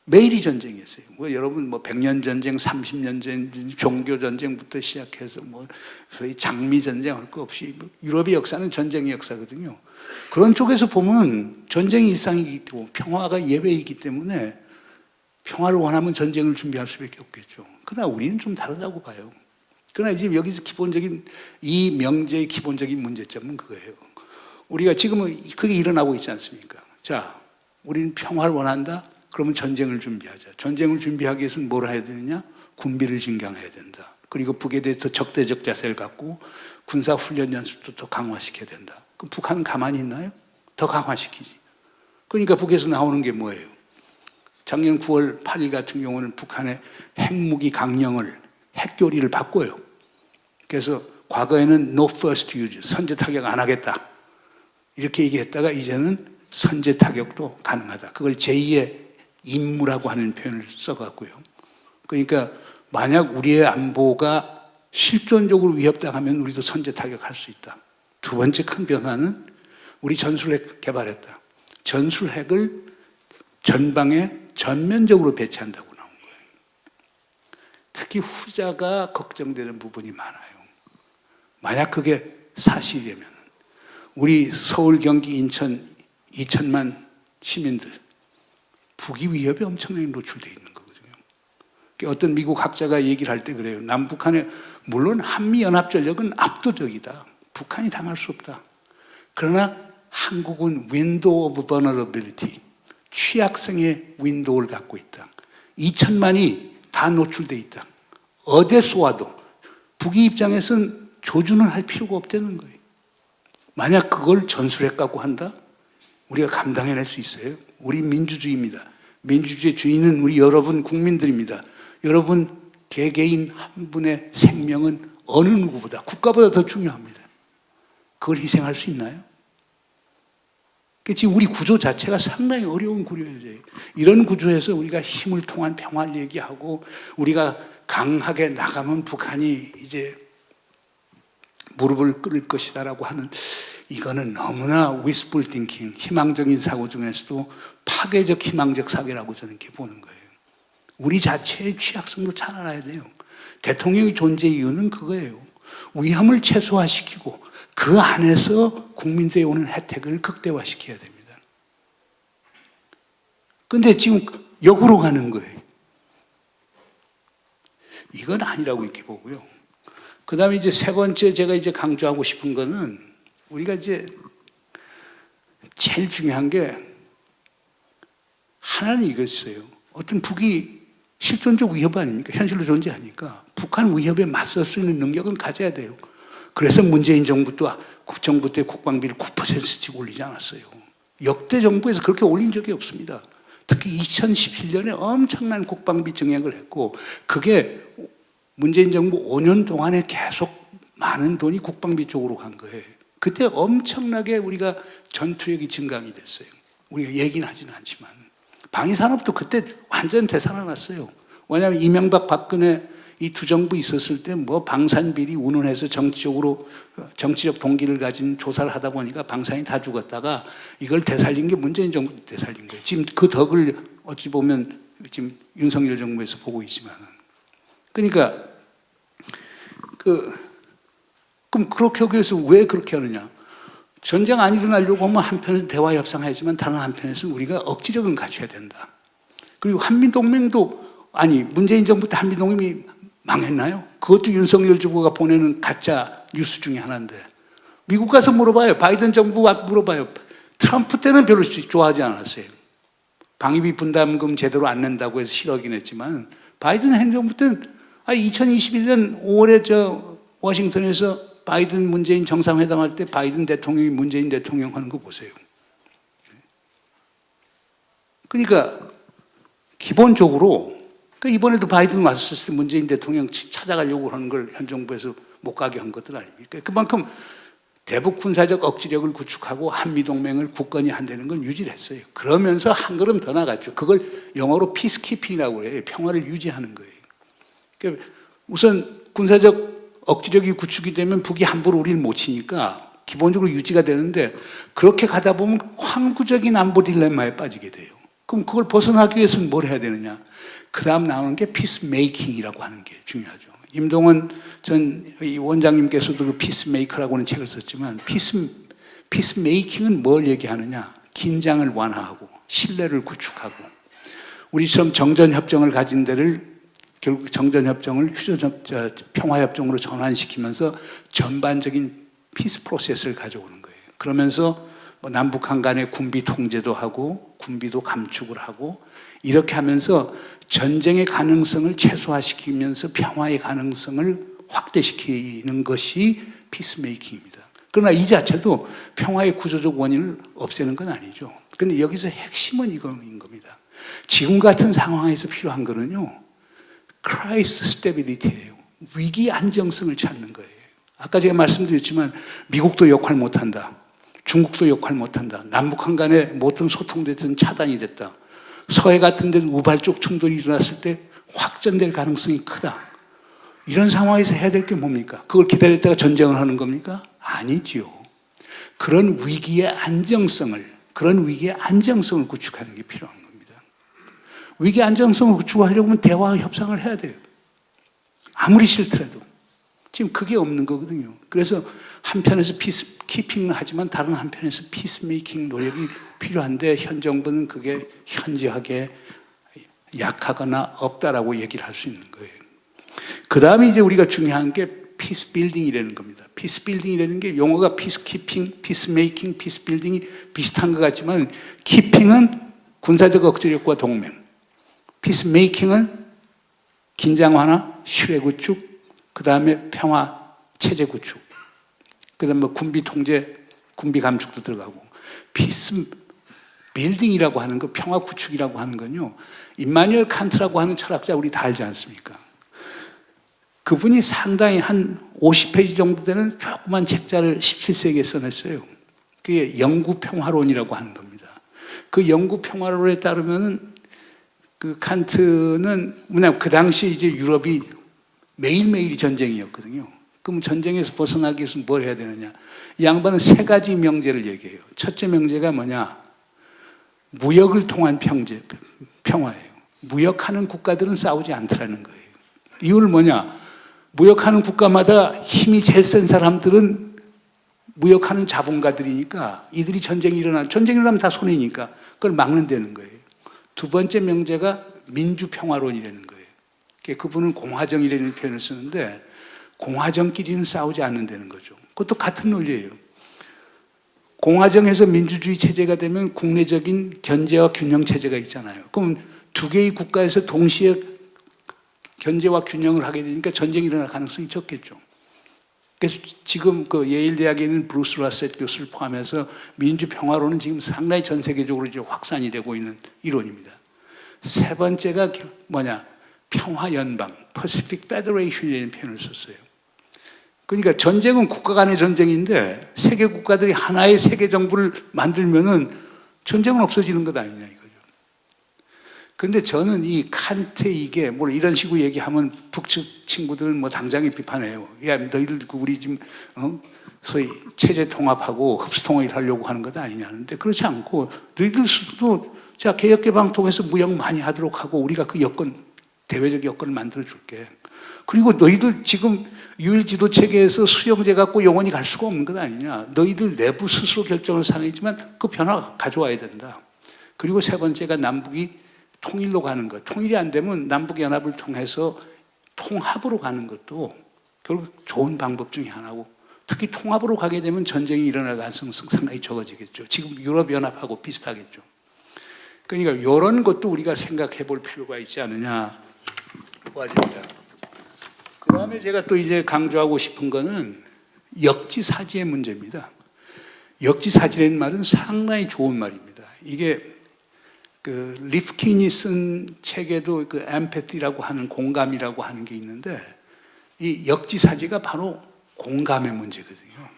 매일이 전쟁이었어요. 뭐 여러분 뭐 100년 전쟁, 30년 전쟁, 종교 전쟁부터 시작해서 뭐 소위 장미 전쟁 할 거 없이 뭐 유럽의 역사는 전쟁의 역사거든요. 그런 쪽에서 보면 전쟁이 일상이기 때문에 평화가 예외이기 때문에 평화를 원하면 전쟁을 준비할 수밖에 없겠죠. 그러나 우리는 좀 다르다고 봐요. 그러나 이제 여기서 기본적인 이 명제의 기본적인 문제점은 그거예요. 우리가 지금은 그게 일어나고 있지 않습니까? 자, 우리는 평화를 원한다? 그러면 전쟁을 준비하자. 전쟁을 준비하기 위해서는 뭘 해야 되느냐? 군비를 증강해야 된다. 그리고 북에 대해서 적대적 자세를 갖고 군사훈련 연습도 더 강화시켜야 된다. 그럼 북한은 가만히 있나요? 더 강화시키지. 그러니까 북에서 나오는 게 뭐예요? 작년 9월 8일 같은 경우는 북한의 핵무기 강령을 핵교리를 바꿔요. 그래서 과거에는 no first use, 선제 타격 안 하겠다. 이렇게 얘기했다가 이제는 선제 타격도 가능하다. 그걸 제2의 임무라고 하는 표현을 써갖고요. 그러니까 만약 우리의 안보가 실존적으로 위협당하면 우리도 선제 타격할 수 있다. 두 번째 큰 변화는 우리 전술핵 개발했다. 전술핵을 전방에 전면적으로 배치한다고 나온 거예요. 특히 후자가 걱정되는 부분이 많아요. 만약 그게 사실이라면 우리 서울, 경기, 인천 2천만 시민들 북이 위협에 엄청나게 노출되어 있는 거거든요. 어떤 미국 학자가 얘기를 할 때 그래요. 남북한의 물론 한미연합전력은 압도적이다. 북한이 당할 수 없다. 그러나 한국은 window of vulnerability, 취약성의 윈도우를 갖고 있다. 2천만이 다 노출되어 있다. 어디 쏘아도 북의 입장에서는 조준을 할 필요가 없다는 거예요. 만약 그걸 전술핵 갖고 한다? 우리가 감당해낼 수 있어요? 우리 민주주의입니다. 민주주의의 주인은 우리 여러분 국민들입니다. 여러분 개개인 한 분의 생명은 어느 누구보다, 국가보다 더 중요합니다. 그걸 희생할 수 있나요? 지금 우리 구조 자체가 상당히 어려운 구조예요. 이런 구조에서 우리가 힘을 통한 평화를 얘기하고 우리가 강하게 나가면 북한이 이제 무릎을 꿇을 것이다라고 하는, 이거는 너무나 wishful thinking, 희망적인 사고 중에서도 파괴적 희망적 사고라고 저는 이렇게 보는 거예요. 우리 자체의 취약성도 잘 알아야 돼요. 대통령의 존재 이유는 그거예요. 위험을 최소화시키고 그 안에서 국민들에 오는 혜택을 극대화시켜야 됩니다. 그런데 지금 역으로 가는 거예요. 이건 아니라고 이렇게 보고요. 그 다음에 이제 세 번째 제가 이제 강조하고 싶은 거는, 우리가 이제 제일 중요한 게 하나는 이거였어요. 어떤 북이 실존적 위협 아닙니까? 현실로 존재하니까 북한 위협에 맞설 수 있는 능력은 가져야 돼요. 그래서 문재인 정부 때 국방비를 9%씩 올리지 않았어요. 역대 정부에서 그렇게 올린 적이 없습니다. 특히 2017년에 엄청난 국방비 증액을 했고, 그게 문재인 정부 5년 동안에 계속 많은 돈이 국방비 쪽으로 간 거예요. 그때 엄청나게 우리가 전투력이 증강이 됐어요. 우리가 얘기는 하지는 않지만 방위산업도 그때 완전 되살아났어요. 왜냐하면 이명박 박근혜 이 두 정부 있었을 때 뭐 방산비리 운운해서 정치적 동기를 가진 조사를 하다 보니까 방산이 다 죽었다가 이걸 되살린 게 문재인 정부 되살린 거예요. 지금 그 덕을 어찌 보면 지금 윤석열 정부에서 보고 있지만, 그러니까 그럼 그렇게 하기 위해서 왜 그렇게 하느냐? 전쟁 안 일어나려고 하면 한편에서 대화 협상하지만 다른 한편에서는 우리가 억지력은 갖춰야 된다. 그리고 한미동맹도, 아니 문재인 정부 때 한미동맹이 망했나요? 그것도 윤석열 정부가 보내는 가짜 뉴스 중에 하나인데, 미국 가서 물어봐요. 바이든 정부 물어봐요. 트럼프 때는 별로 좋아하지 않았어요. 방위비 분담금 제대로 안 낸다고 해서 싫어하긴 했지만, 바이든 행정부 때는 2021년 5월에 워싱턴에서 바이든 문재인 정상회담 할 때 바이든 대통령이 문재인 대통령 하는 거 보세요. 그러니까 기본적으로 이번에도 바이든 왔을 때 문재인 대통령 찾아가려고 하는 걸 현 정부에서 못 가게 한 것들 아닙니까? 그만큼 대북 군사적 억지력을 구축하고 한미동맹을 굳건히 한다는 건 유지를 했어요. 그러면서 한 걸음 더 나갔죠. 그걸 영어로 피스키핑이라고 해요. 평화를 유지하는 거예요. 그러니까 우선 군사적 억지력이 구축이 되면 북이 함부로 우리를 못 치니까 기본적으로 유지가 되는데, 그렇게 가다 보면 황구적인 안보 딜레마에 빠지게 돼요. 그럼 그걸 벗어나기 위해서는 뭘 해야 되느냐? 그 다음 나오는 게 피스메이킹이라고 하는 게 중요하죠. 임동원 전 원장님께서도 그 피스메이커라고는 책을 썼지만 피스메이킹은 뭘 얘기하느냐? 긴장을 완화하고 신뢰를 구축하고 우리처럼 정전협정을 가진 데를 결국 정전협정을 평화협정으로 전환시키면서 전반적인 피스 프로세스를 가져오는 거예요. 그러면서 뭐 남북한 간의 군비 통제도 하고 군비도 감축을 하고 이렇게 하면서 전쟁의 가능성을 최소화시키면서 평화의 가능성을 확대시키는 것이 피스메이킹입니다. 그러나 이 자체도 평화의 구조적 원인을 없애는 건 아니죠. 그런데 여기서 핵심은 이거인 겁니다. 지금 같은 상황에서 필요한 거는요, 크라이시스 스테빌리티예요. 위기 안정성을 찾는 거예요. 아까 제가 말씀드렸지만 미국도 역할 못한다. 중국도 역할 못한다. 남북한 간에 모든 소통됐든 차단이 됐다. 서해 같은 데도 우발적 충돌이 일어났을 때 확전될 가능성이 크다. 이런 상황에서 해야 될 게 뭡니까? 그걸 기다렸다가 전쟁을 하는 겁니까? 아니지요. 그런 위기의 안정성을 구축하는 게 필요한 겁니다. 위기 안정성을 구축하려면 대화와 협상을 해야 돼요. 아무리 싫더라도. 지금 그게 없는 거거든요. 그래서 한편에서 피스 키핑을 하지만 다른 한편에서 피스메이킹 노력이 필요한데 현 정부는 그게 현저하게 약하거나 없다라고 얘기를 할 수 있는 거예요. 그 다음에 이제 우리가 중요한 게 피스 빌딩이라는 겁니다. 피스 빌딩이라는 게 용어가 피스 키핑, 피스 메이킹, 피스 빌딩이 비슷한 것 같지만 키핑은 군사적 억제력과 동맹, 피스 메이킹은 긴장 완화, 신뢰 구축, 그 다음에 평화 체제 구축, 그 다음에 군비 통제, 군비 감축도 들어가고 피스 빌딩이라고 하는 거, 평화 구축이라고 하는 건요, 임마누엘 칸트라고 하는 철학자 우리 다 알지 않습니까? 그분이 상당히 한 50페이지 정도 되는 조그만 책자를 17세기에 써냈어요. 그게 영구평화론이라고 하는 겁니다. 그 영구평화론에 따르면은 그 칸트는 뭐냐, 그 당시 이제 유럽이 매일매일이 전쟁이었거든요. 그럼 전쟁에서 벗어나기 위해서 뭘 해야 되느냐? 이 양반은 세 가지 명제를 얘기해요. 첫째 명제가 뭐냐? 무역을 통한 평화예요. 무역하는 국가들은 싸우지 않더라는 거예요. 이유는 뭐냐? 무역하는 국가마다 힘이 제일 센 사람들은 무역하는 자본가들이니까 이들이 전쟁이 일어나면 다 손해니까 그걸 막는다는 거예요. 두 번째 명제가 민주평화론이라는 거예요. 그분은 공화정이라는 표현을 쓰는데 공화정끼리는 싸우지 않는다는 거죠. 그것도 같은 논리예요. 공화정에서 민주주의 체제가 되면 국내적인 견제와 균형 체제가 있잖아요. 그럼 두 개의 국가에서 동시에 견제와 균형을 하게 되니까 전쟁이 일어날 가능성이 적겠죠. 그래서 지금 그 예일 대학에 있는 브루스 라셋 교수를 포함해서 민주평화론은 지금 상당히 전 세계적으로 이제 확산이 되고 있는 이론입니다. 세 번째가 뭐냐? 평화연방, Pacific Federation이라는 표현을 썼어요. 그러니까 전쟁은 국가 간의 전쟁인데 세계 국가들이 하나의 세계 정부를 만들면은 전쟁은 없어지는 것 아니냐 이거죠. 그런데 저는 이 칸트 이게 뭐 이런 식으로 얘기하면 북측 친구들은 뭐 당장에 비판해요. 야, 너희들 우리 지금 소위 체제 통합하고 흡수 통합을 하려고 하는 것 아니냐 하는데 그렇지 않고 너희들 스스로 자 개혁 개방 통해서 무역 많이 하도록 하고 우리가 그 여건 대외적 여건을 만들어 줄게. 그리고 너희들 지금 유일 지도 체계에서 수용제 갖고 영원히 갈 수가 없는 것 아니냐. 너희들 내부 스스로 결정을 상했지만 그 변화 가져와야 된다. 그리고 세 번째가 남북이 통일로 가는 것. 통일이 안 되면 남북연합을 통해서 통합으로 가는 것도 결국 좋은 방법 중에 하나고 특히 통합으로 가게 되면 전쟁이 일어날 가능성이 상당히 적어지겠죠. 지금 유럽연합하고 비슷하겠죠. 그러니까 이런 것도 우리가 생각해 볼 필요가 있지 않느냐 보아집니다. 그 다음에 제가 또 이제 강조하고 싶은 거는 역지사지의 문제입니다. 역지사지라는 말은 상당히 좋은 말입니다. 이게 그 리프킨이 쓴 책에도 그 엠패티라고 하는 공감이라고 하는 게 있는데 이 역지사지가 바로 공감의 문제거든요.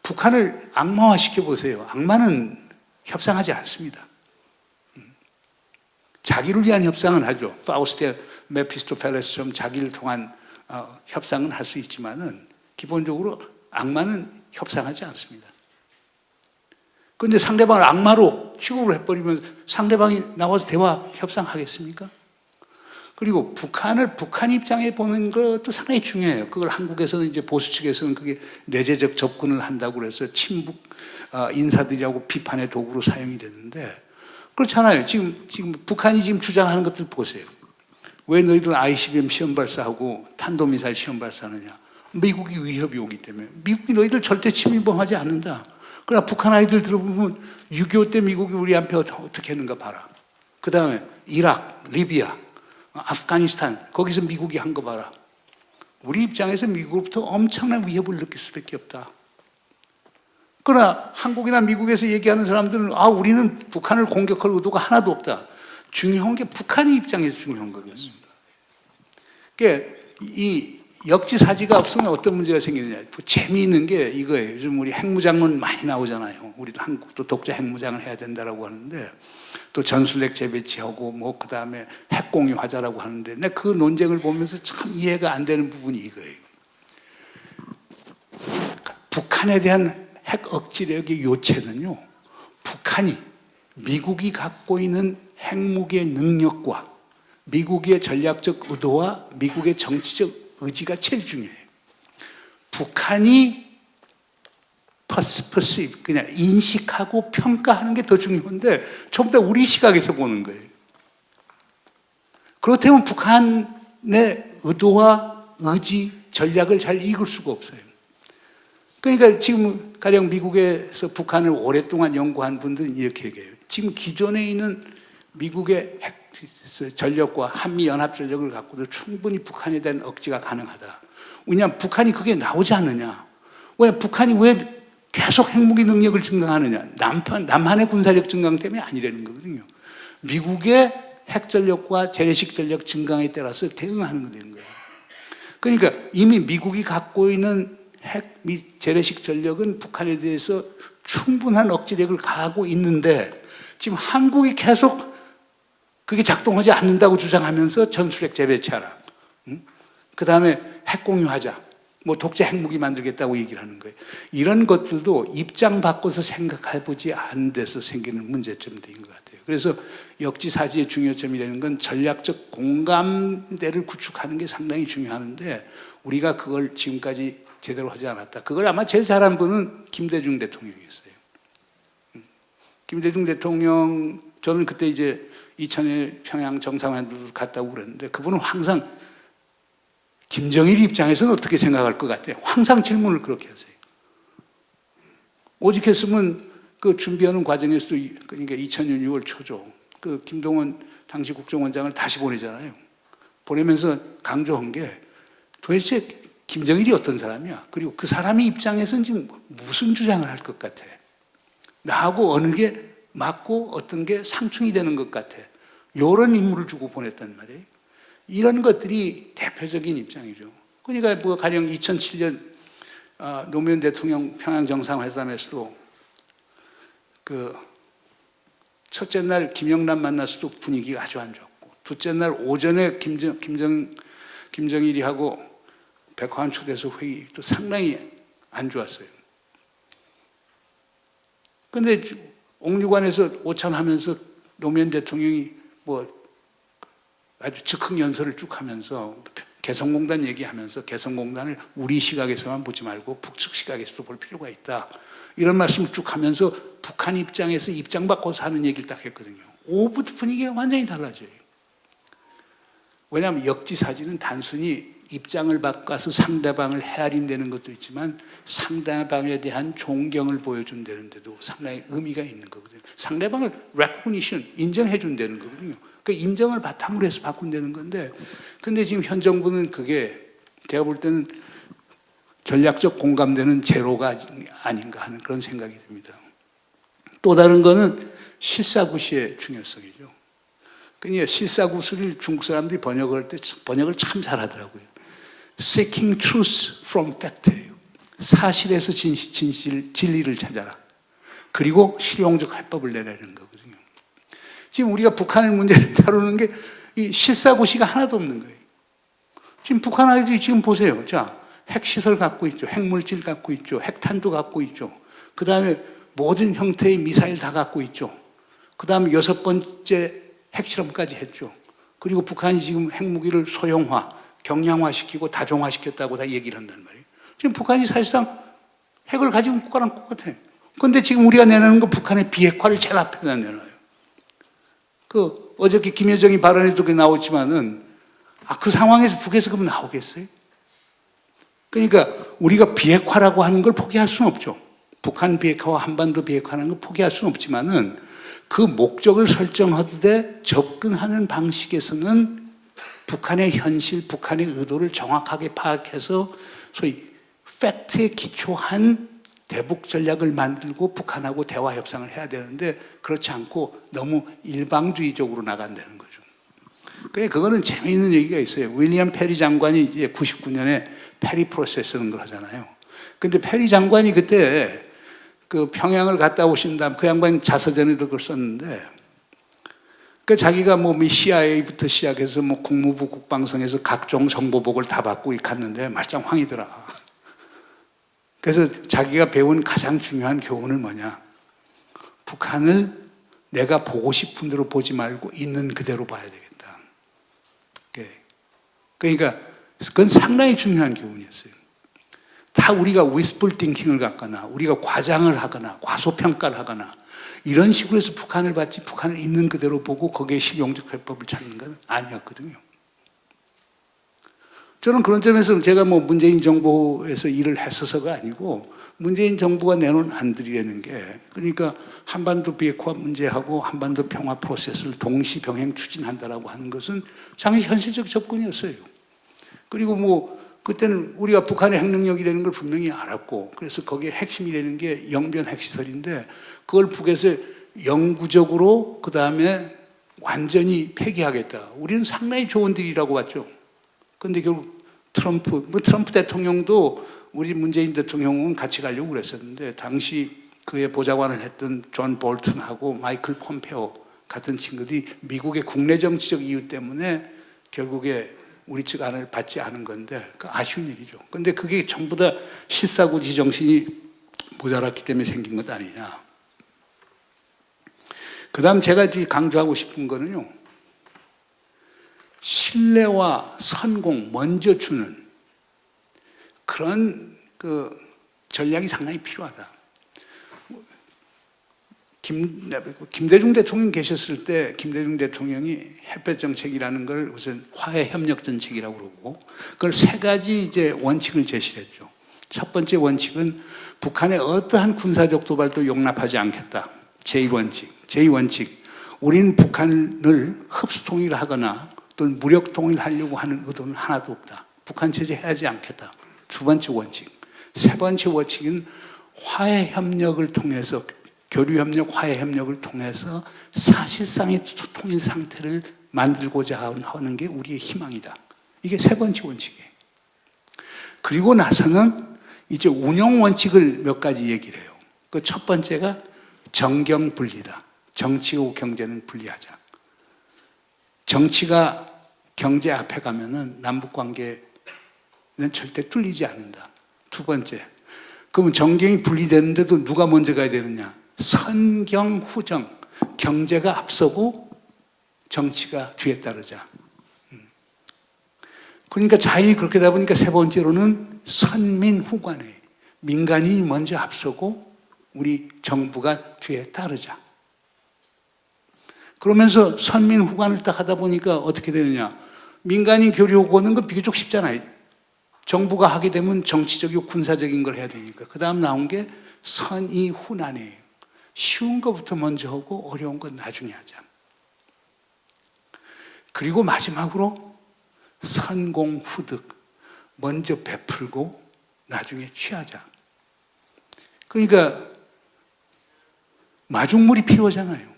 북한을 악마화시켜 보세요. 악마는 협상하지 않습니다. 자기를 위한 협상은 하죠. 파우스트 메피스토펠레스처럼 자기를 통한 협상은 할 수 있지만은 기본적으로 악마는 협상하지 않습니다. 근데 상대방을 악마로 취급을 해버리면 상대방이 나와서 대화 협상하겠습니까? 그리고 북한 입장에 보는 것도 상당히 중요해요. 그걸 한국에서는 이제 보수 측에서는 그게 내재적 접근을 한다고 그래서 친북 인사들이라고 비판의 도구로 사용이 됐는데 그렇잖아요. 지금 북한이 지금 주장하는 것들 보세요. 왜 너희들 ICBM 시험 발사하고 탄도미사일 시험 발사하느냐? 미국이 위협이 오기 때문에. 미국이 너희들 절대 침범하지 않는다. 그러나 북한 아이들 들어보면 6.25 때 미국이 우리한테 어떻게 했는가 봐라. 그 다음에 이라크, 리비아, 아프가니스탄 거기서 미국이 한 거 봐라. 우리 입장에서 미국으로부터 엄청난 위협을 느낄 수밖에 없다. 그러나 한국이나 미국에서 얘기하는 사람들은 우리는 북한을 공격할 의도가 하나도 없다. 중요한 게 북한의 입장에서 중요한 거거든요. 그러니까 이 역지사지가 없으면 어떤 문제가 생기느냐. 재미있는 게 이거예요. 요즘 우리 핵무장론 많이 나오잖아요. 우리도 한국도 독자 핵무장을 해야 된다라고 하는데 또 전술핵 재배치하고 뭐 그다음에 핵공유하자라고 하는데 근데 그 논쟁을 보면서 참 이해가 안 되는 부분이 이거예요. 북한에 대한 핵 억지력의 요체는요. 북한이 미국이 갖고 있는 핵무기의 능력과 미국의 전략적 의도와 미국의 정치적 의지가 제일 중요해요. 북한이 그냥 인식하고 평가하는 게 더 중요한데 전부 다 우리 시각에서 보는 거예요. 그렇다면 북한의 의도와 의지, 전략을 잘 읽을 수가 없어요. 그러니까 지금 가령 미국에서 북한을 오랫동안 연구한 분들은 이렇게 얘기해요. 지금 기존에 있는 미국의 핵 전력과 한미연합전력을 갖고도 충분히 북한에 대한 억지가 가능하다. 왜냐하면 북한이 그게 나오지 않느냐. 왜 북한이 왜 계속 핵무기 능력을 증강하느냐. 남한의 군사력 증강 때문에 아니라는 거거든요. 미국의 핵전력과 재래식 전력 증강에 따라서 대응하는 거 되는 거예요. 그러니까 이미 미국이 갖고 있는 핵 재래식 전력은 북한에 대해서 충분한 억지력을 가하고 있는데 지금 한국이 계속 그게 작동하지 않는다고 주장하면서 전술핵 재배치하라. 그 다음에 핵공유하자. 뭐 독재 핵무기 만들겠다고 얘기를 하는 거예요. 이런 것들도 입장 바꿔서 생각해보지 않은 데서 생기는 문제점들인 것 같아요. 그래서 역지사지의 중요점이라는 건 전략적 공감대를 구축하는 게 상당히 중요한데 우리가 그걸 지금까지 제대로 하지 않았다. 그걸 아마 제일 잘한 분은 김대중 대통령이었어요. 김대중 대통령, 저는 그때 이제 2000년 평양 정상회담도 갔다고 그랬는데 그분은 항상 김정일 입장에서는 어떻게 생각할 것 같아요? 항상 질문을 그렇게 하세요. 오직 했으면 그 준비하는 과정에서도 그러니까 2000년 6월 초죠. 그 김동원 당시 국정원장을 다시 보내잖아요. 보내면서 강조한 게 도대체 김정일이 어떤 사람이야? 그리고 그 사람의 입장에서는 지금 무슨 주장을 할 것 같아? 나하고 어느 게 맞고 어떤 게 상충이 되는 것 같아. 이런 인물을 주고 보냈단 말이에요. 이런 것들이 대표적인 입장이죠. 그러니까 뭐 가령 2007년 노무현 대통령 평양 정상회담에서도 그 첫째 날 김영남 만났어도 분위기가 아주 안 좋았고 둘째 날 오전에 김정일이 하고 백화원 초대석 회의도 상당히 안 좋았어요. 그런데 옥류관에서 오찬하면서 노무현 대통령이 뭐 아주 즉흥 연설을 쭉 하면서 개성공단 얘기하면서 개성공단을 우리 시각에서만 보지 말고 북측 시각에서도 볼 필요가 있다. 이런 말씀을 쭉 하면서 북한 입장에서 입장 바꿔서 하는 얘기를 딱 했거든요. 오후부터 분위기가 완전히 달라져요. 왜냐하면 역지사지는 단순히 입장을 바꿔서 상대방을 헤아린다는 것도 있지만 상대방에 대한 존경을 보여준다는 데도 상당히 의미가 있는 거거든요. 상대방을 recognition, 인정해 준다는 거거든요. 그 인정을 바탕으로 해서 바꾼다는 건데 근데 지금 현 정부는 그게 제가 볼 때는 전략적 공감대는 제로가 아닌가 하는 그런 생각이 듭니다. 또 다른 거는 실사구시의 중요성이죠. 그러니까 실사구시를 중국 사람들이 번역할 때 번역을 참 잘하더라고요. Seeking truth from fact예요. 사실에서 진리를 찾아라. 그리고 실용적 해법을 내라는 거거든요. 지금 우리가 북한의 문제를 다루는 게 이 실사구시가 하나도 없는 거예요. 지금 북한 아이들이 지금 보세요. 자, 핵시설 갖고 있죠. 핵물질 갖고 있죠. 핵탄두 갖고 있죠. 그 다음에 모든 형태의 미사일 다 갖고 있죠. 그 다음에 6번째 핵실험까지 했죠. 그리고 북한이 지금 핵무기를 소형화, 경량화시키고 다종화시켰다고 다 얘기를 한단 말이에요. 지금 북한이 사실상 핵을 가지고 있는 국가랑 똑같아. 그런데 지금 우리가 내놓는 건 북한의 비핵화를 제일 앞에다 내놔요. 어저께 김여정이 발언에도 나왔지만은, 그 상황에서 북에서 그럼 나오겠어요? 그러니까 우리가 비핵화라고 하는 걸 포기할 수는 없죠. 북한 비핵화와 한반도 비핵화라는 걸 포기할 수는 없지만은 그 목적을 설정하되 접근하는 방식에서는 북한의 현실, 북한의 의도를 정확하게 파악해서 소위 팩트에 기초한 대북 전략을 만들고 북한하고 대화 협상을 해야 되는데 그렇지 않고 너무 일방주의적으로 나간다는 거죠. 그거는 재미있는 얘기가 있어요. 윌리엄 페리 장관이 이제 99년에 페리 프로세스라는 걸 하잖아요. 근데 페리 장관이 그때 그 평양을 갔다 오신 다음 그 양반이 자서전에도 그걸 썼는데 자기가 뭐 CIA부터 시작해서 뭐 국무부 국방성에서 각종 정보복을 다 받고 갔는데 말짱황이더라. 그래서 자기가 배운 가장 중요한 교훈은 뭐냐? 북한을 내가 보고 싶은 대로 보지 말고 있는 그대로 봐야 되겠다. 그러니까 그건 상당히 중요한 교훈이었어요. 다 우리가 위스풀 띵킹을 갖거나 우리가 과장을 하거나 과소평가를 하거나 이런 식으로 해서 북한을 봤지 북한을 있는 그대로 보고 거기에 실용적 해법을 찾는 건 아니었거든요. 저는 그런 점에서 제가 뭐 문재인 정부에서 일을 했어서가 아니고 문재인 정부가 내놓은 안들이라는 게 그러니까 한반도 비핵화 문제하고 한반도 평화 프로세스를 동시 병행 추진한다라고 하는 것은 상당히 현실적 접근이었어요. 그리고 뭐 그때는 우리가 북한의 핵능력이라는 걸 분명히 알았고 그래서 거기에 핵심이라는 게 영변 핵시설인데 그걸 북에서 영구적으로 그 다음에 완전히 폐기하겠다. 우리는 상당히 좋은 딜이라고 봤죠. 그런데 결국 트럼프 대통령도 우리 문재인 대통령은 같이 가려고 그랬었는데 당시 그의 보좌관을 했던 존 볼튼하고 마이클 폼페오 같은 친구들이 미국의 국내 정치적 이유 때문에 결국에 우리 측 안을 받지 않은 건데 아쉬운 일이죠. 그런데 그게 전부 다 실사구지 정신이 모자랐기 때문에 생긴 것 아니냐. 그 다음 제가 강조하고 싶은 거는요. 신뢰와 선공 먼저 주는 그런 전략이 상당히 필요하다. 김대중 대통령 계셨을 때 김대중 대통령이 햇볕 정책이라는 걸 우선 화해 협력 정책이라고 그러고 그걸 세 가지 이제 원칙을 제시했죠. 첫 번째 원칙은 북한의 어떠한 군사적 도발도 용납하지 않겠다. 제1원칙. 제2원칙. 우리는 북한을 흡수 통일하거나 또는 무력 통일하려고 하는 의도는 하나도 없다. 북한 제재하지 않겠다. 두 번째 원칙. 세 번째 원칙은 화해 협력을 통해서 교류협력, 화해협력을 통해서 사실상의 통일 상태를 만들고자 하는 게 우리의 희망이다. 이게 세 번째 원칙이에요. 그리고 나서는 이제 운영 원칙을 몇 가지 얘기를 해요. 그 첫 번째가 정경분리다. 정치하고 경제는 분리하자. 정치가 경제 앞에 가면은 남북관계는 절대 뚫리지 않는다. 두 번째. 그러면 정경이 분리되는데도 누가 먼저 가야 되느냐? 선경후정, 경제가 앞서고 정치가 뒤에 따르자. 그러니까 자연히 그렇게 되다 보니까 세 번째로는 선민후관회, 민간인이 먼저 앞서고 우리 정부가 뒤에 따르자. 그러면서 선민후관을 딱 하다 보니까 어떻게 되느냐? 민간인 교류하고 오는 건 비교적 쉽잖아요. 정부가 하게 되면 정치적이고 군사적인 걸 해야 되니까. 그 다음 나온 게 선의훈안이에요. 쉬운 것부터 먼저 하고 어려운 건 나중에 하자. 그리고 마지막으로 선공후득, 먼저 베풀고 나중에 취하자. 그러니까 마중물이 필요하잖아요.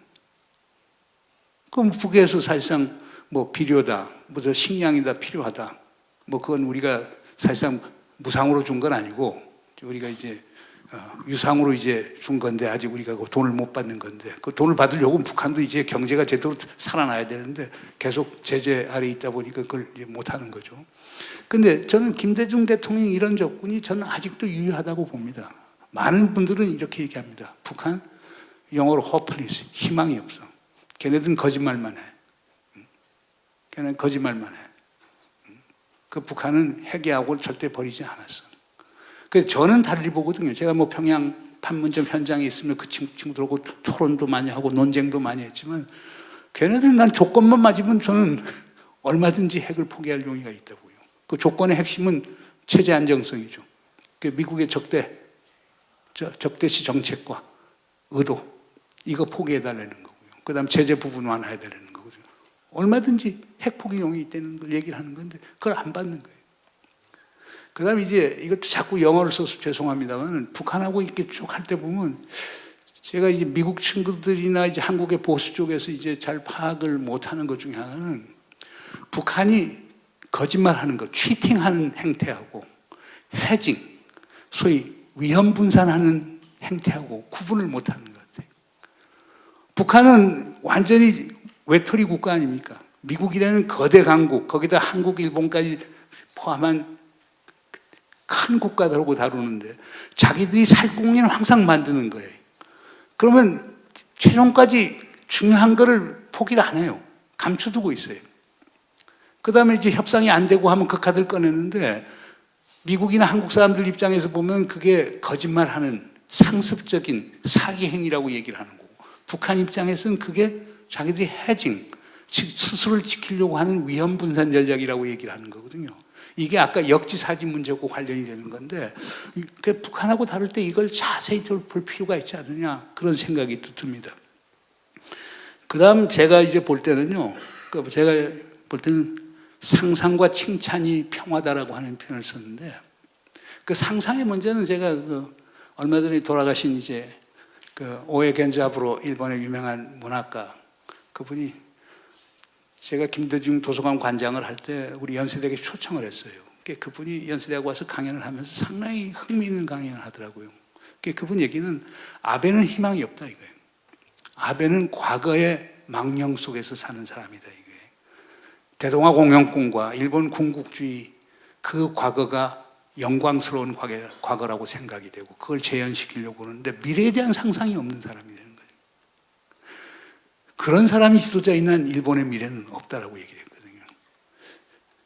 그럼 북에서 사실상 뭐 필요다, 무슨 식량이다 필요하다. 뭐 그건 우리가 사실상 무상으로 준 건 아니고 우리가 이제 유상으로 이제 준 건데 아직 우리가 그 돈을 못 받는 건데 그 돈을 받으려고 북한도 이제 경제가 제대로 살아나야 되는데 계속 제재 아래 있다 보니까 그걸 못 하는 거죠. 근데 저는 김대중 대통령 이런 접근이 저는 아직도 유효하다고 봅니다. 많은 분들은 이렇게 얘기합니다. 북한, 영어로 hopeless, 희망이 없어. 걔네들은 거짓말만 해. 걔네는 거짓말만 해. 그 북한은 핵의학을 절대 버리지 않았어. 그래서 저는 달리 보거든요. 제가 뭐 평양 판문점 현장에 있으면 그 친구들하고 토론도 많이 하고 논쟁도 많이 했지만 걔네들은 난 조건만 맞으면 저는 얼마든지 핵을 포기할 용의가 있다고요. 그 조건의 핵심은 체제 안정성이죠. 그 미국의 적대시 정책과 의도 이거 포기해달라는 거고요. 그 다음 제재 부분 완화해야 되는 거거든요. 얼마든지 핵 포기 용의 있다는 걸 얘기를 하는 건데 그걸 안 받는 거예요. 그 다음에 이제 이것도 자꾸 영어를 써서 죄송합니다만 북한하고 이렇게 쭉 할 때 보면 제가 이제 미국 친구들이나 이제 한국의 보수 쪽에서 이제 잘 파악을 못하는 것 중에 하나는 북한이 거짓말하는 것, 치팅하는 행태하고 해징, 소위 위험 분산하는 행태하고 구분을 못하는 것 같아요. 북한은 완전히 외톨이 국가 아닙니까? 미국이라는 거대 강국, 거기다 한국, 일본까지 포함한 큰 국가들하고 다루는데 자기들이 살 공리는 항상 만드는 거예요. 그러면 최종까지 중요한 거를 포기를 안 해요. 감춰두고 있어요. 그 다음에 이제 협상이 안 되고 하면 그 카드를 꺼내는데 미국이나 한국 사람들 입장에서 보면 그게 거짓말하는 상습적인 사기 행위라고 얘기를 하는 거고 북한 입장에서는 그게 자기들이 해징, 스스로를 지키려고 하는 위험 분산 전략이라고 얘기를 하는 거거든요. 이게 아까 역지사지 문제하고 관련이 되는 건데 북한하고 다룰 때 이걸 자세히 볼 필요가 있지 않느냐 그런 생각이 또 듭니다. 그 다음 제가 이제 볼 때는요, 제가 볼 때는 상상과 칭찬이 평화다라고 하는 표현을 썼는데 그 상상의 문제는 제가 얼마 전에 돌아가신 이제 오에 겐자부로 일본의 유명한 문학가 그분이 제가 김대중 도서관 관장을 할 때 우리 연세대에 초청을 했어요. 그분이 연세대에 와서 강연을 하면서 상당히 흥미있는 강연을 하더라고요. 그분 얘기는 아베는 희망이 없다 이거예요. 아베는 과거의 망령 속에서 사는 사람이다 이거예요. 대동아 공영권과 일본 군국주의 그 과거가 영광스러운 과거라고 생각이 되고 그걸 재현시키려고 하는데 미래에 대한 상상이 없는 사람이 되는 거예요. 그런 사람이 지도자인 한 일본의 미래는 없다라고 얘기를 했거든요.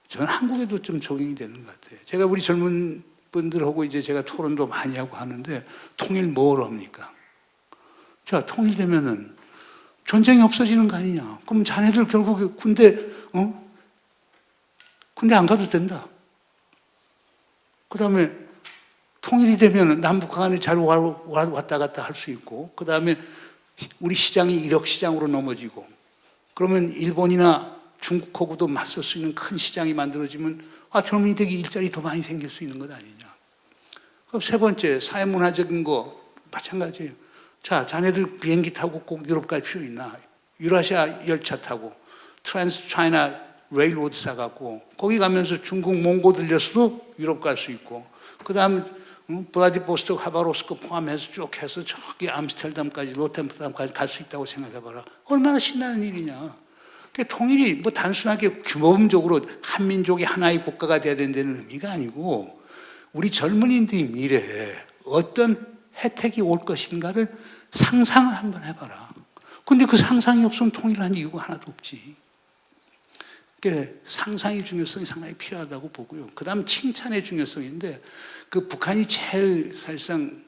저는 한국에도 좀 적용이 되는 것 같아요. 제가 우리 젊은 분들하고 이제 제가 토론도 많이 하고 하는데 통일 뭘 합니까? 자, 통일되면은 전쟁이 없어지는 거 아니냐? 그럼 자네들 결국에 군대 안 가도 된다. 그 다음에 통일이 되면은 남북 간에 잘 왔다 갔다 할 수 있고, 그 다음에 우리 시장이 1억 시장으로 넘어지고 그러면 일본이나 중국하고도 맞설 수 있는 큰 시장이 만들어지면 젊은이들이 일자리 더 많이 생길 수 있는 것 아니냐. 그럼 세 번째 사회문화적인 거 마찬가지예요. 자, 자네들 비행기 타고 꼭 유럽 갈 필요 있나. 유라시아 열차 타고 트랜스 차이나 레일로드 사갖고 거기 가면서 중국 몽고 들려서도 유럽 갈 수 있고 그 다음 블라디보스토크, 하바롭스크 포함해서 쭉 해서 저기 암스테르담까지 로텐부담까지 갈 수 있다고 생각해봐라. 얼마나 신나는 일이냐. 통일이 뭐 단순하게 규모적으로 한민족이 하나의 국가가 돼야 된다는 의미가 아니고 우리 젊은이들의 미래에 어떤 혜택이 올 것인가를 상상을 한번 해봐라. 근데 그 상상이 없으면 통일한 이유가 하나도 없지. 상상의 중요성이 상당히 필요하다고 보고요. 그 다음 칭찬의 중요성인데 그 북한이 제일 사실상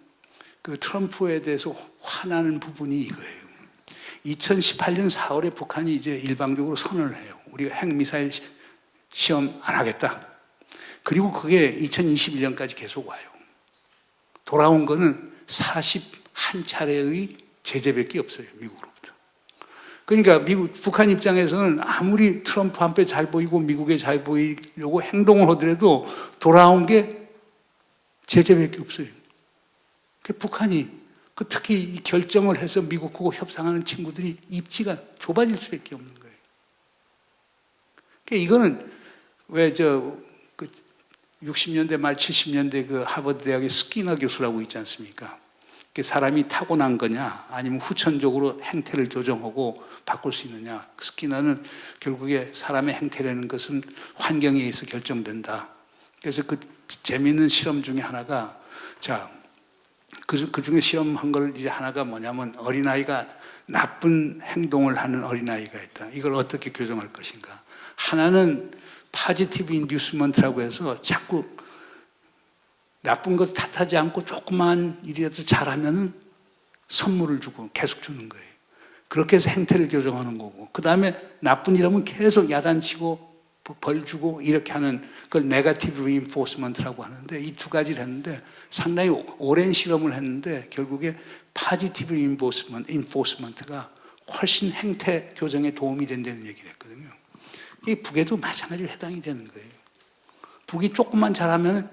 그 트럼프에 대해서 화나는 부분이 이거예요. 2018년 4월에 북한이 이제 일방적으로 선언을 해요. 우리가 핵미사일 시험 안 하겠다. 그리고 그게 2021년까지 계속 와요. 돌아온 거는 41차례의 제재밖에 없어요. 미국으로부터. 그러니까 북한 입장에서는 아무리 트럼프한테 잘 보이고 미국에 잘 보이려고 행동을 하더라도 돌아온 게 제재밖에 없어요. 북한이 특히 이 결정을 해서 미국하고 협상하는 친구들이 입지가 좁아질 수밖에 없는 거예요. 이거는 왜 60년대 말 70년대 그 하버드 대학의 스키너 교수라고 있지 않습니까? 사람이 타고난 거냐 아니면 후천적으로 행태를 조정하고 바꿀 수 있느냐. 스키너는 결국에 사람의 행태라는 것은 환경에 의해서 결정된다. 그래서 그 재미있는 실험 중에 하나가 그 중에 시험한 걸 이제 하나가 뭐냐면 어린아이가 나쁜 행동을 하는 어린아이가 있다. 이걸 어떻게 교정할 것인가. 하나는 파지티브 인듀스먼트라고 해서 자꾸 나쁜 것 탓하지 않고 조그만 일이라도 잘하면은 선물을 주고 계속 주는 거예요. 그렇게 해서 행태를 교정하는 거고, 그 다음에 나쁜 일 하면 계속 야단치고 벌 주고 이렇게 하는 그걸 네거티브 리인포스먼트라고 하는데, 이 두 가지를 했는데 상당히 오랜 실험을 했는데 결국에 파지티브 인포스먼트가 훨씬 행태 교정에 도움이 된다는 얘기를 했거든요. 이 북에도 마찬가지로 해당이 되는 거예요. 북이 조금만 잘하면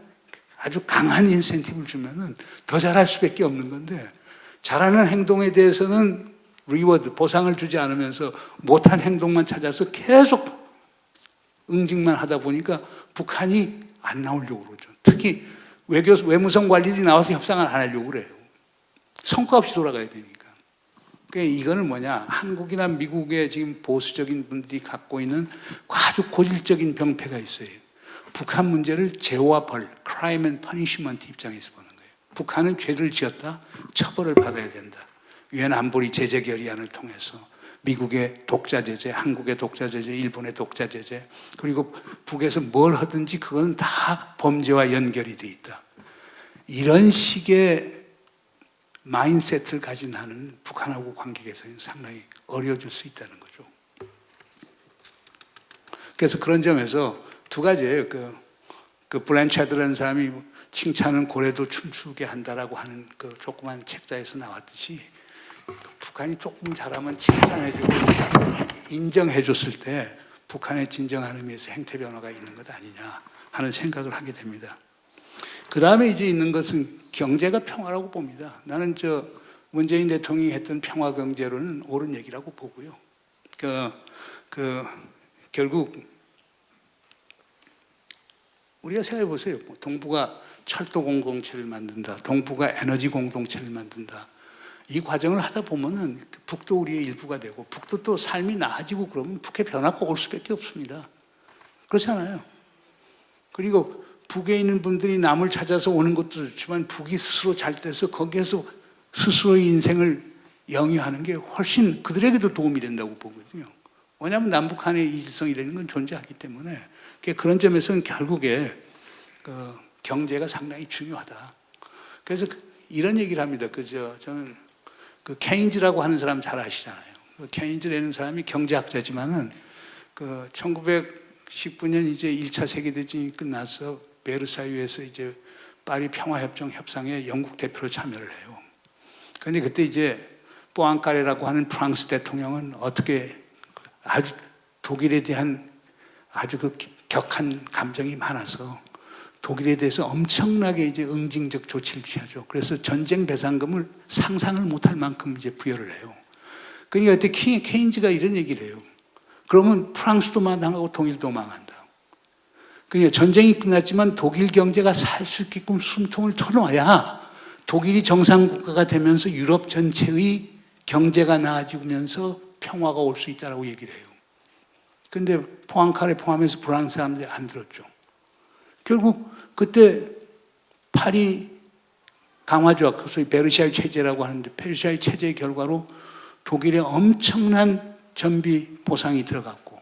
아주 강한 인센티브를 주면은 더 잘할 수밖에 없는 건데, 잘하는 행동에 대해서는 리워드, 보상을 주지 않으면서 못한 행동만 찾아서 계속 응징만 하다 보니까 북한이 안 나오려고 그러죠. 특히 외무성 관리들이 나와서 협상을 안 하려고 그래요. 성과 없이 돌아가야 되니까. 그러니까 이거는 뭐냐, 한국이나 미국의 지금 보수적인 분들이 갖고 있는 아주 고질적인 병폐가 있어요. 북한 문제를 죄와 벌, crime and punishment 입장에서 보는 거예요. 북한은 죄를 지었다, 처벌을 받아야 된다. 유엔 안보리 제재 결의안을 통해서 미국의 독자 제재, 한국의 독자 제재, 일본의 독자 제재, 그리고 북에서 뭘 하든지 그건 다 범죄와 연결이 돼 있다. 이런 식의 마인셋을 가진 한은 북한하고 관계에서는 상당히 어려워질 수 있다는 거죠. 그래서 그런 점에서 두 가지예요. 그 블랜차드라는 사람이 칭찬은 고래도 춤추게 한다라고 하는 그 조그만 책자에서 나왔듯이, 북한이 조금 잘하면 칭찬해주고 인정해줬을 때 북한의 진정한 의미에서 행태 변화가 있는 것 아니냐 하는 생각을 하게 됩니다. 그 다음에 이제 있는 것은 경제가 평화라고 봅니다. 나는 문재인 대통령이 했던 평화 경제로는 옳은 얘기라고 보고요. 결국 우리가 생각해 보세요. 동북아 철도 공동체를 만든다, 동북아 에너지 공동체를 만든다. 이 과정을 하다 보면은 북도 우리의 일부가 되고, 북도 또 삶이 나아지고 그러면 북의 변화가 올 수밖에 없습니다. 그렇잖아요. 그리고 북에 있는 분들이 남을 찾아서 오는 것도 좋지만 북이 스스로 잘 돼서 거기에서 스스로의 인생을 영위하는 게 훨씬 그들에게도 도움이 된다고 보거든요. 왜냐하면 남북 간의 이질성이라는 건 존재하기 때문에, 그런 점에서는 결국에 경제가 상당히 중요하다. 그래서 이런 얘기를 합니다. 저는 케인즈라고 하는 사람 잘 아시잖아요. 케인즈라는 사람이 경제학자지만은 1919년 이제 1차 세계대전이 끝나서 베르사유에서 이제 파리 평화협정 협상에 영국 대표로 참여를 해요. 그런데 그때 이제 포앙카레라고 하는 프랑스 대통령은 어떻게 아주 독일에 대한 아주 격한 감정이 많아서 독일에 대해서 엄청나게 이제 응징적 조치를 취하죠. 그래서 전쟁 배상금을 상상을 못할 만큼 이제 부여를 해요. 그러니까 그때 케인즈가 이런 얘기를 해요. 그러면 프랑스도 망하고 독일도 망한다. 그러니까 전쟁이 끝났지만 독일 경제가 살 수 있게끔 숨통을 터놓아야 독일이 정상국가가 되면서 유럽 전체의 경제가 나아지면서 평화가 올 수 있다고 얘기를 해요. 그런데 포앙카레 포함해서 프랑스 사람들이 안 들었죠. 결국 그때 파리 강화조약, 소위 베르사유 체제라고 하는데, 베르사유 체제의 결과로 독일에 엄청난 전비 보상이 들어갔고,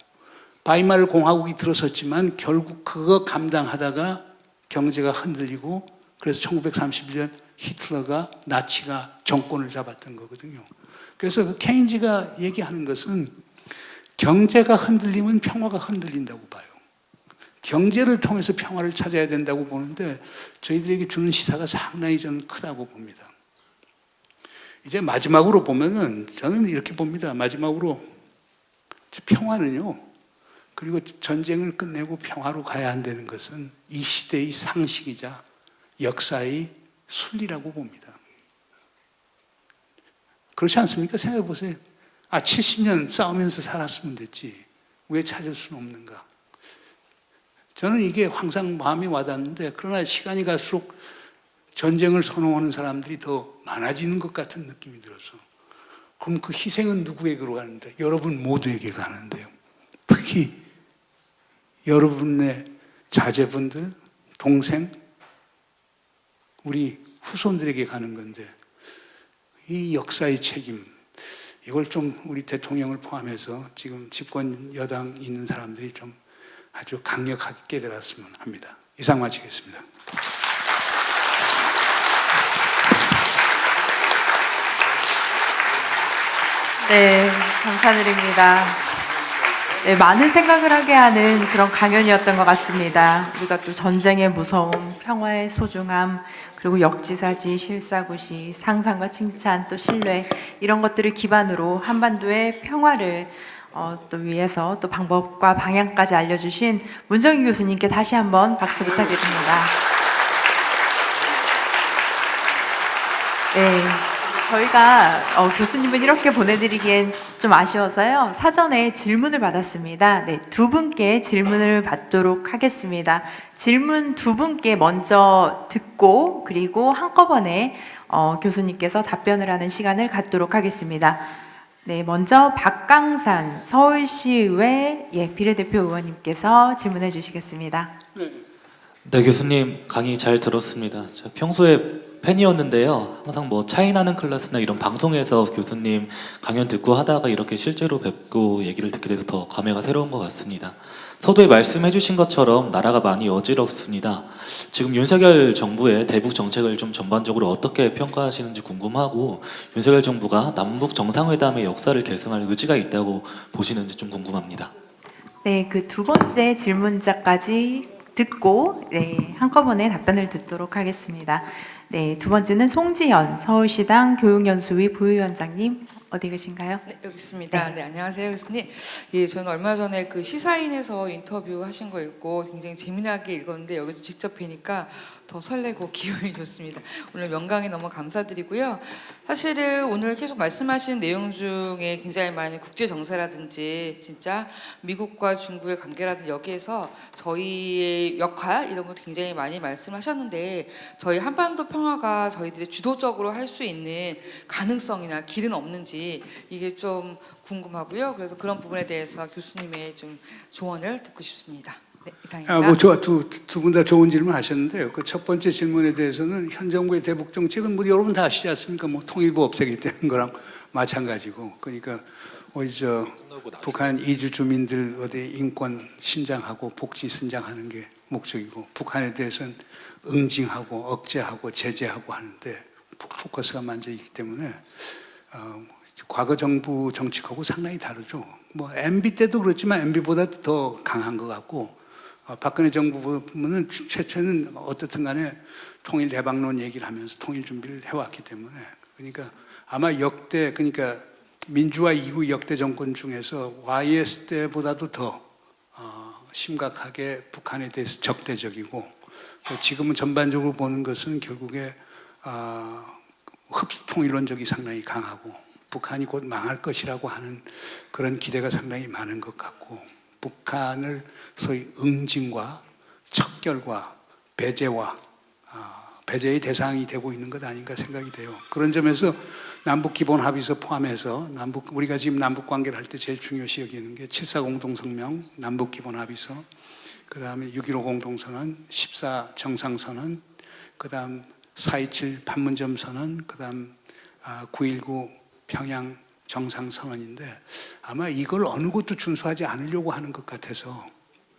바이마르 공화국이 들어섰지만 결국 그거 감당하다가 경제가 흔들리고, 그래서 1931년 히틀러가, 나치가 정권을 잡았던 거거든요. 그래서 케인즈가 얘기하는 것은 경제가 흔들리면 평화가 흔들린다고 봐요. 경제를 통해서 평화를 찾아야 된다고 보는데, 저희들에게 주는 시사가 상당히 저는 크다고 봅니다. 이제 마지막으로 보면은 저는 이렇게 봅니다. 마지막으로 평화는요, 그리고 전쟁을 끝내고 평화로 가야 한다는 것은 이 시대의 상식이자 역사의 순리라고 봅니다. 그렇지 않습니까? 생각해 보세요. 70년 싸우면서 살았으면 됐지, 왜 찾을 수는 없는가? 저는 이게 항상 마음에 와닿는데, 그러나 시간이 갈수록 전쟁을 선호하는 사람들이 더 많아지는 것 같은 느낌이 들어서, 그럼 그 희생은 누구에게로 가는데? 여러분 모두에게 가는데요. 특히 여러분의 자제분들, 동생, 우리 후손들에게 가는 건데 이 역사의 책임, 이걸 좀 우리 대통령을 포함해서 지금 집권 여당 있는 사람들이 좀 아주 강력하게 깨달았으면 합니다. 이상 마치겠습니다. 네, 감사드립니다. 네, 많은 생각을 하게 하는 그런 강연이었던 것 같습니다. 우리가 또 전쟁의 무서움, 평화의 소중함, 그리고 역지사지, 실사구시, 상상과 칭찬, 또 신뢰, 이런 것들을 기반으로 한반도의 평화를 또 위해서 또 방법과 방향까지 알려주신 문정희 교수님께 다시 한번 박수 부탁드립니다. 네. 저희가 교수님을 이렇게 보내드리기엔 좀 아쉬워서요. 사전에 질문을 받았습니다. 네, 두 분께 질문을 받도록 하겠습니다. 질문 두 분께 먼저 듣고 그리고 한꺼번에 교수님께서 답변을 하는 시간을 갖도록 하겠습니다. 네, 먼저 박강산 서울시의회 비례대표 의원님께서 질문해 주시겠습니다. 네, 교수님 강의 잘 들었습니다. 제가 평소에 팬이었는데요. 항상 뭐 차이나는 클래스나 이런 방송에서 교수님 강연 듣고 하다가 이렇게 실제로 뵙고 얘기를 듣게 돼서 더 감회가 새로운 것 같습니다. 서두에 말씀해 주신 것처럼 나라가 많이 어지럽습니다. 지금 윤석열 정부의 대북 정책을 좀 전반적으로 어떻게 평가하시는지 궁금하고, 윤석열 정부가 남북 정상회담의 역사를 계승할 의지가 있다고 보시는지 좀 궁금합니다. 네, 그 두 번째 질문자까지 듣고 한꺼번에 답변을 듣도록 하겠습니다. 네, 두 번째는 송지연 서울시당 교육연수위 부위원장님 어디 계신가요? 네, 여기 있습니다. 네, 안녕하세요, 교수님. 예, 저는 얼마 전에 그 시사인에서 인터뷰 하신 거 읽고 굉장히 재미나게 읽었는데 여기서 직접 뵈니까 더 설레고 기분이 좋습니다. 오늘 명강에 너무 감사드리고요. 사실은 오늘 계속 말씀하신 내용 중에 굉장히 많은 국제 정세라든지 진짜 미국과 중국의 관계라든지 여기에서 저희의 역할 이런 것도 굉장히 많이 말씀하셨는데, 저희 한반도 평화가 저희들이 주도적으로 할 수 있는 가능성이나 길은 없는지 이게 좀 궁금하고요. 그래서 그런 부분에 대해서 교수님의 좀 조언을 듣고 싶습니다. 네, 이상입니다. 두 분 다 좋은 질문 하셨는데요. 그 첫 번째 질문에 대해서는 현 정부의 대북 정책은 뭐 여러분 다 아시지 않습니까? 뭐 통일부 없애기 되는 거랑 마찬가지고, 그러니까 북한 이주 주민들 어디 인권 신장하고 복지 신장하는 게 목적이고, 북한에 대해서는 응징하고 억제하고 제재하고 하는데 포커스가 만져 있기 때문에 과거 정부 정책하고 상당히 다르죠. 뭐 MB 때도 그렇지만 MB보다 더 강한 것 같고, 박근혜 정부 보면은 최초는 어떻든 간에 통일 대박론 얘기를 하면서 통일 준비를 해왔기 때문에, 그러니까 아마 역대, 그러니까 민주화 이후 역대 정권 중에서 YS 때보다도 더 심각하게 북한에 대해서 적대적이고, 지금은 전반적으로 보는 것은 결국에 흡수 통일론적이 상당히 강하고 북한이 곧 망할 것이라고 하는 그런 기대가 상당히 많은 것 같고, 북한을 소위 응징과 척결과 배제의 대상이 되고 있는 것 아닌가 생각이 돼요. 그런 점에서 남북 기본 합의서 포함해서 우리가 지금 남북 관계를 할 때 제일 중요시 여기는 게 7.4 공동성명, 남북 기본 합의서, 그 다음에 6.15 공동선언, 14 정상선언, 그 다음 4.27 판문점 선언, 그 다음 9.19 평양 정상선언인데, 아마 이걸 어느 곳도 준수하지 않으려고 하는 것 같아서,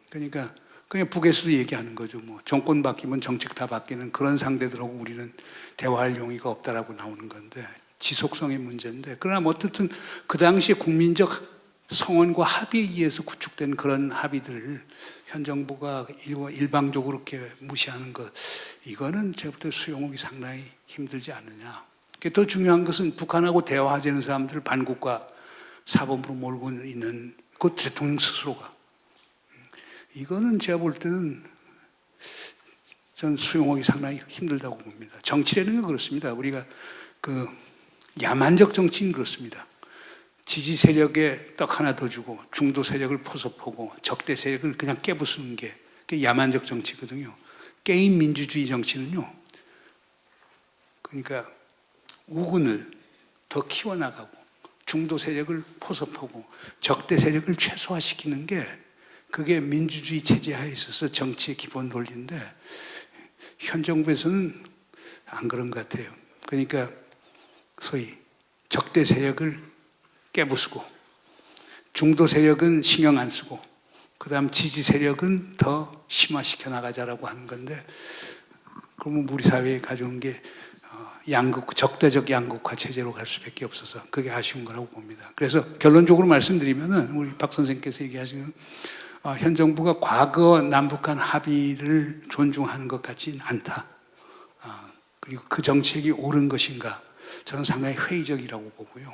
그러니까 그냥 북에서도 얘기하는 거죠. 뭐 정권 바뀌면 정책 다 바뀌는 그런 상대들하고 우리는 대화할 용의가 없다라고 나오는 건데, 지속성의 문제인데, 그러나 어떻든 그 당시에 국민적 성원과 합의에 의해서 구축된 그런 합의들을 현 정부가 일방적으로 이렇게 무시하는 것, 이거는 제가 볼 때 수용하기 상당히 힘들지 않느냐. 더 중요한 것은 북한하고 대화하자는 사람들을 반국가 사범으로 몰고 있는 그 대통령 스스로가, 이거는 제가 볼 때는 전 수용하기 상당히 힘들다고 봅니다. 정치라는 건 그렇습니다. 우리가 그 야만적 정치는 그렇습니다. 지지 세력에 떡 하나 더 주고 중도 세력을 포섭하고 적대 세력을 그냥 깨부수는 게 그게 야만적 정치거든요. 게임 민주주의 정치는요, 그러니까 우군을 더 키워나가고 중도 세력을 포섭하고 적대 세력을 최소화시키는 게, 그게 민주주의 체제 하에 있어서 정치의 기본 논리인데, 현 정부에서는 안 그런 것 같아요. 그러니까 소위 적대 세력을 깨부수고 중도 세력은 신경 안 쓰고 그다음 지지 세력은 더 심화시켜 나가자라고 하는 건데, 그러면 우리 사회에 가져온 게 적대적 양극화 체제로 갈 수밖에 없어서 그게 아쉬운 거라고 봅니다. 그래서 결론적으로 말씀드리면은 우리 박 선생님께서 얘기하시는 현 정부가 과거 남북한 합의를 존중하는 것 같지는 않다. 그리고 그 정책이 옳은 것인가? 저는 상당히 회의적이라고 보고요.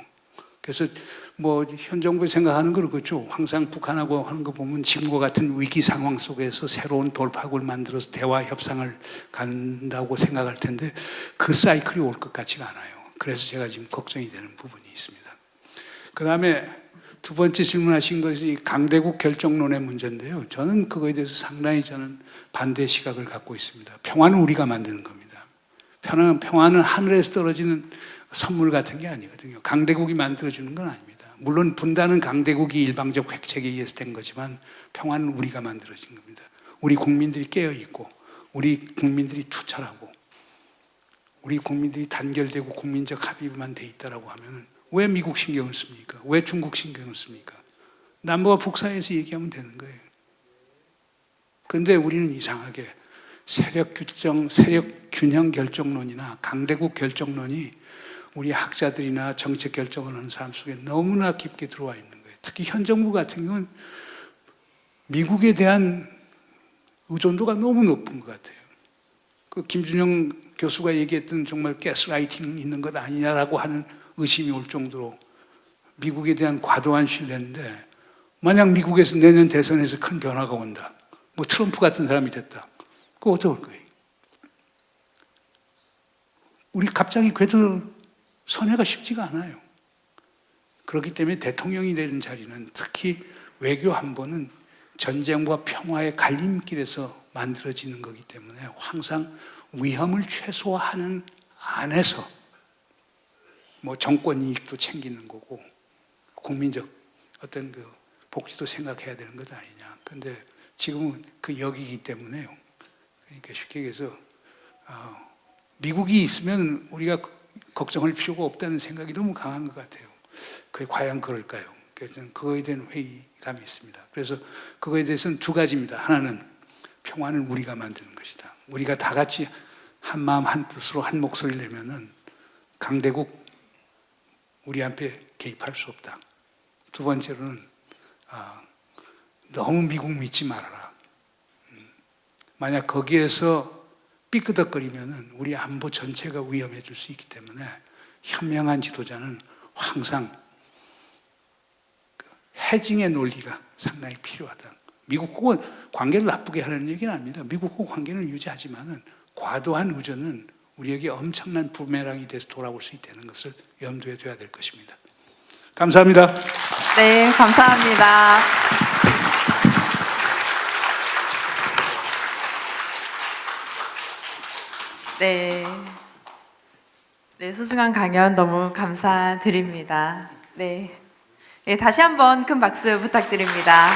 그래서 뭐 현 정부가 생각하는 건 그렇죠. 항상 북한하고 하는 거 보면 지금과 같은 위기 상황 속에서 새로운 돌파구를 만들어서 대화 협상을 간다고 생각할 텐데 그 사이클이 올 것 같지가 않아요. 그래서 제가 지금 걱정이 되는 부분이 있습니다. 그 다음에 두 번째 질문하신 것이 강대국 결정론의 문제인데요. 저는 그거에 대해서 상당히 반대 시각을 갖고 있습니다. 평화는 우리가 만드는 겁니다. 평화는 하늘에서 떨어지는 선물 같은 게 아니거든요. 강대국이 만들어주는 건 아닙니다. 물론 분단은 강대국이 일방적 획책에 의해서 된 거지만 평화는 우리가 만들어진 겁니다. 우리 국민들이 깨어있고 우리 국민들이 투철하고 우리 국민들이 단결되고 국민적 합의만 돼 있다라고 하면 왜 미국 신경을 씁니까? 왜 중국 신경을 씁니까? 남부와 북사이에서 얘기하면 되는 거예요. 그런데 우리는 이상하게 세력 균형 결정론이나 강대국 결정론이 우리 학자들이나 정책 결정을 하는 사람 속에 너무나 깊게 들어와 있는 거예요. 특히 현 정부 같은 경우는 미국에 대한 의존도가 너무 높은 것 같아요. 그 김준영 교수가 얘기했던 정말 가스라이팅 있는 것 아니냐라고 하는 의심이 올 정도로 미국에 대한 과도한 신뢰인데, 만약 미국에서 내년 대선에서 큰 변화가 온다, 뭐 트럼프 같은 사람이 됐다, 그거 어떡할 거예요? 우리 갑자기 궤도 선회가 쉽지가 않아요. 그렇기 때문에 대통령이 되는 자리는, 특히 외교 한 번은 전쟁과 평화의 갈림길에서 만들어지는 거기 때문에 항상 위험을 최소화하는 안에서 뭐 정권 이익도 챙기는 거고 국민적 어떤 그 복지도 생각해야 되는 것 아니냐. 그런데 지금은 그 역이기 때문에요. 그러니까 쉽게 얘기해서 미국이 있으면 우리가 걱정할 필요가 없다는 생각이 너무 강한 것 같아요. 그게 과연 그럴까요? 그래서 저는 그거에 대한 회의감이 있습니다. 그래서 그거에 대해서는 두 가지입니다. 하나는 평화는 우리가 만드는 것이다. 우리가 다 같이 한 마음 한 뜻으로 한 목소리를 내면은 강대국 우리 앞에 개입할 수 없다. 두 번째로는 너무 미국 믿지 말아라. 만약 거기에서 삐끄덕거리면은 우리 안보 전체가 위험해질 수 있기 때문에 현명한 지도자는 항상 해징의 논리가 상당히 필요하다. 미국하고 관계를 나쁘게 하는 얘기는 아닙니다. 미국하고 관계는 유지하지만은 과도한 의존은 우리에게 엄청난 부메랑이 돼서 돌아올 수 있다는 것을 염두에 둬야 될 것입니다. 감사합니다. 네, 감사합니다. 네. 네, 소중한 강연 너무 감사드립니다. 네. 네, 다시 한번 큰 박수 부탁드립니다.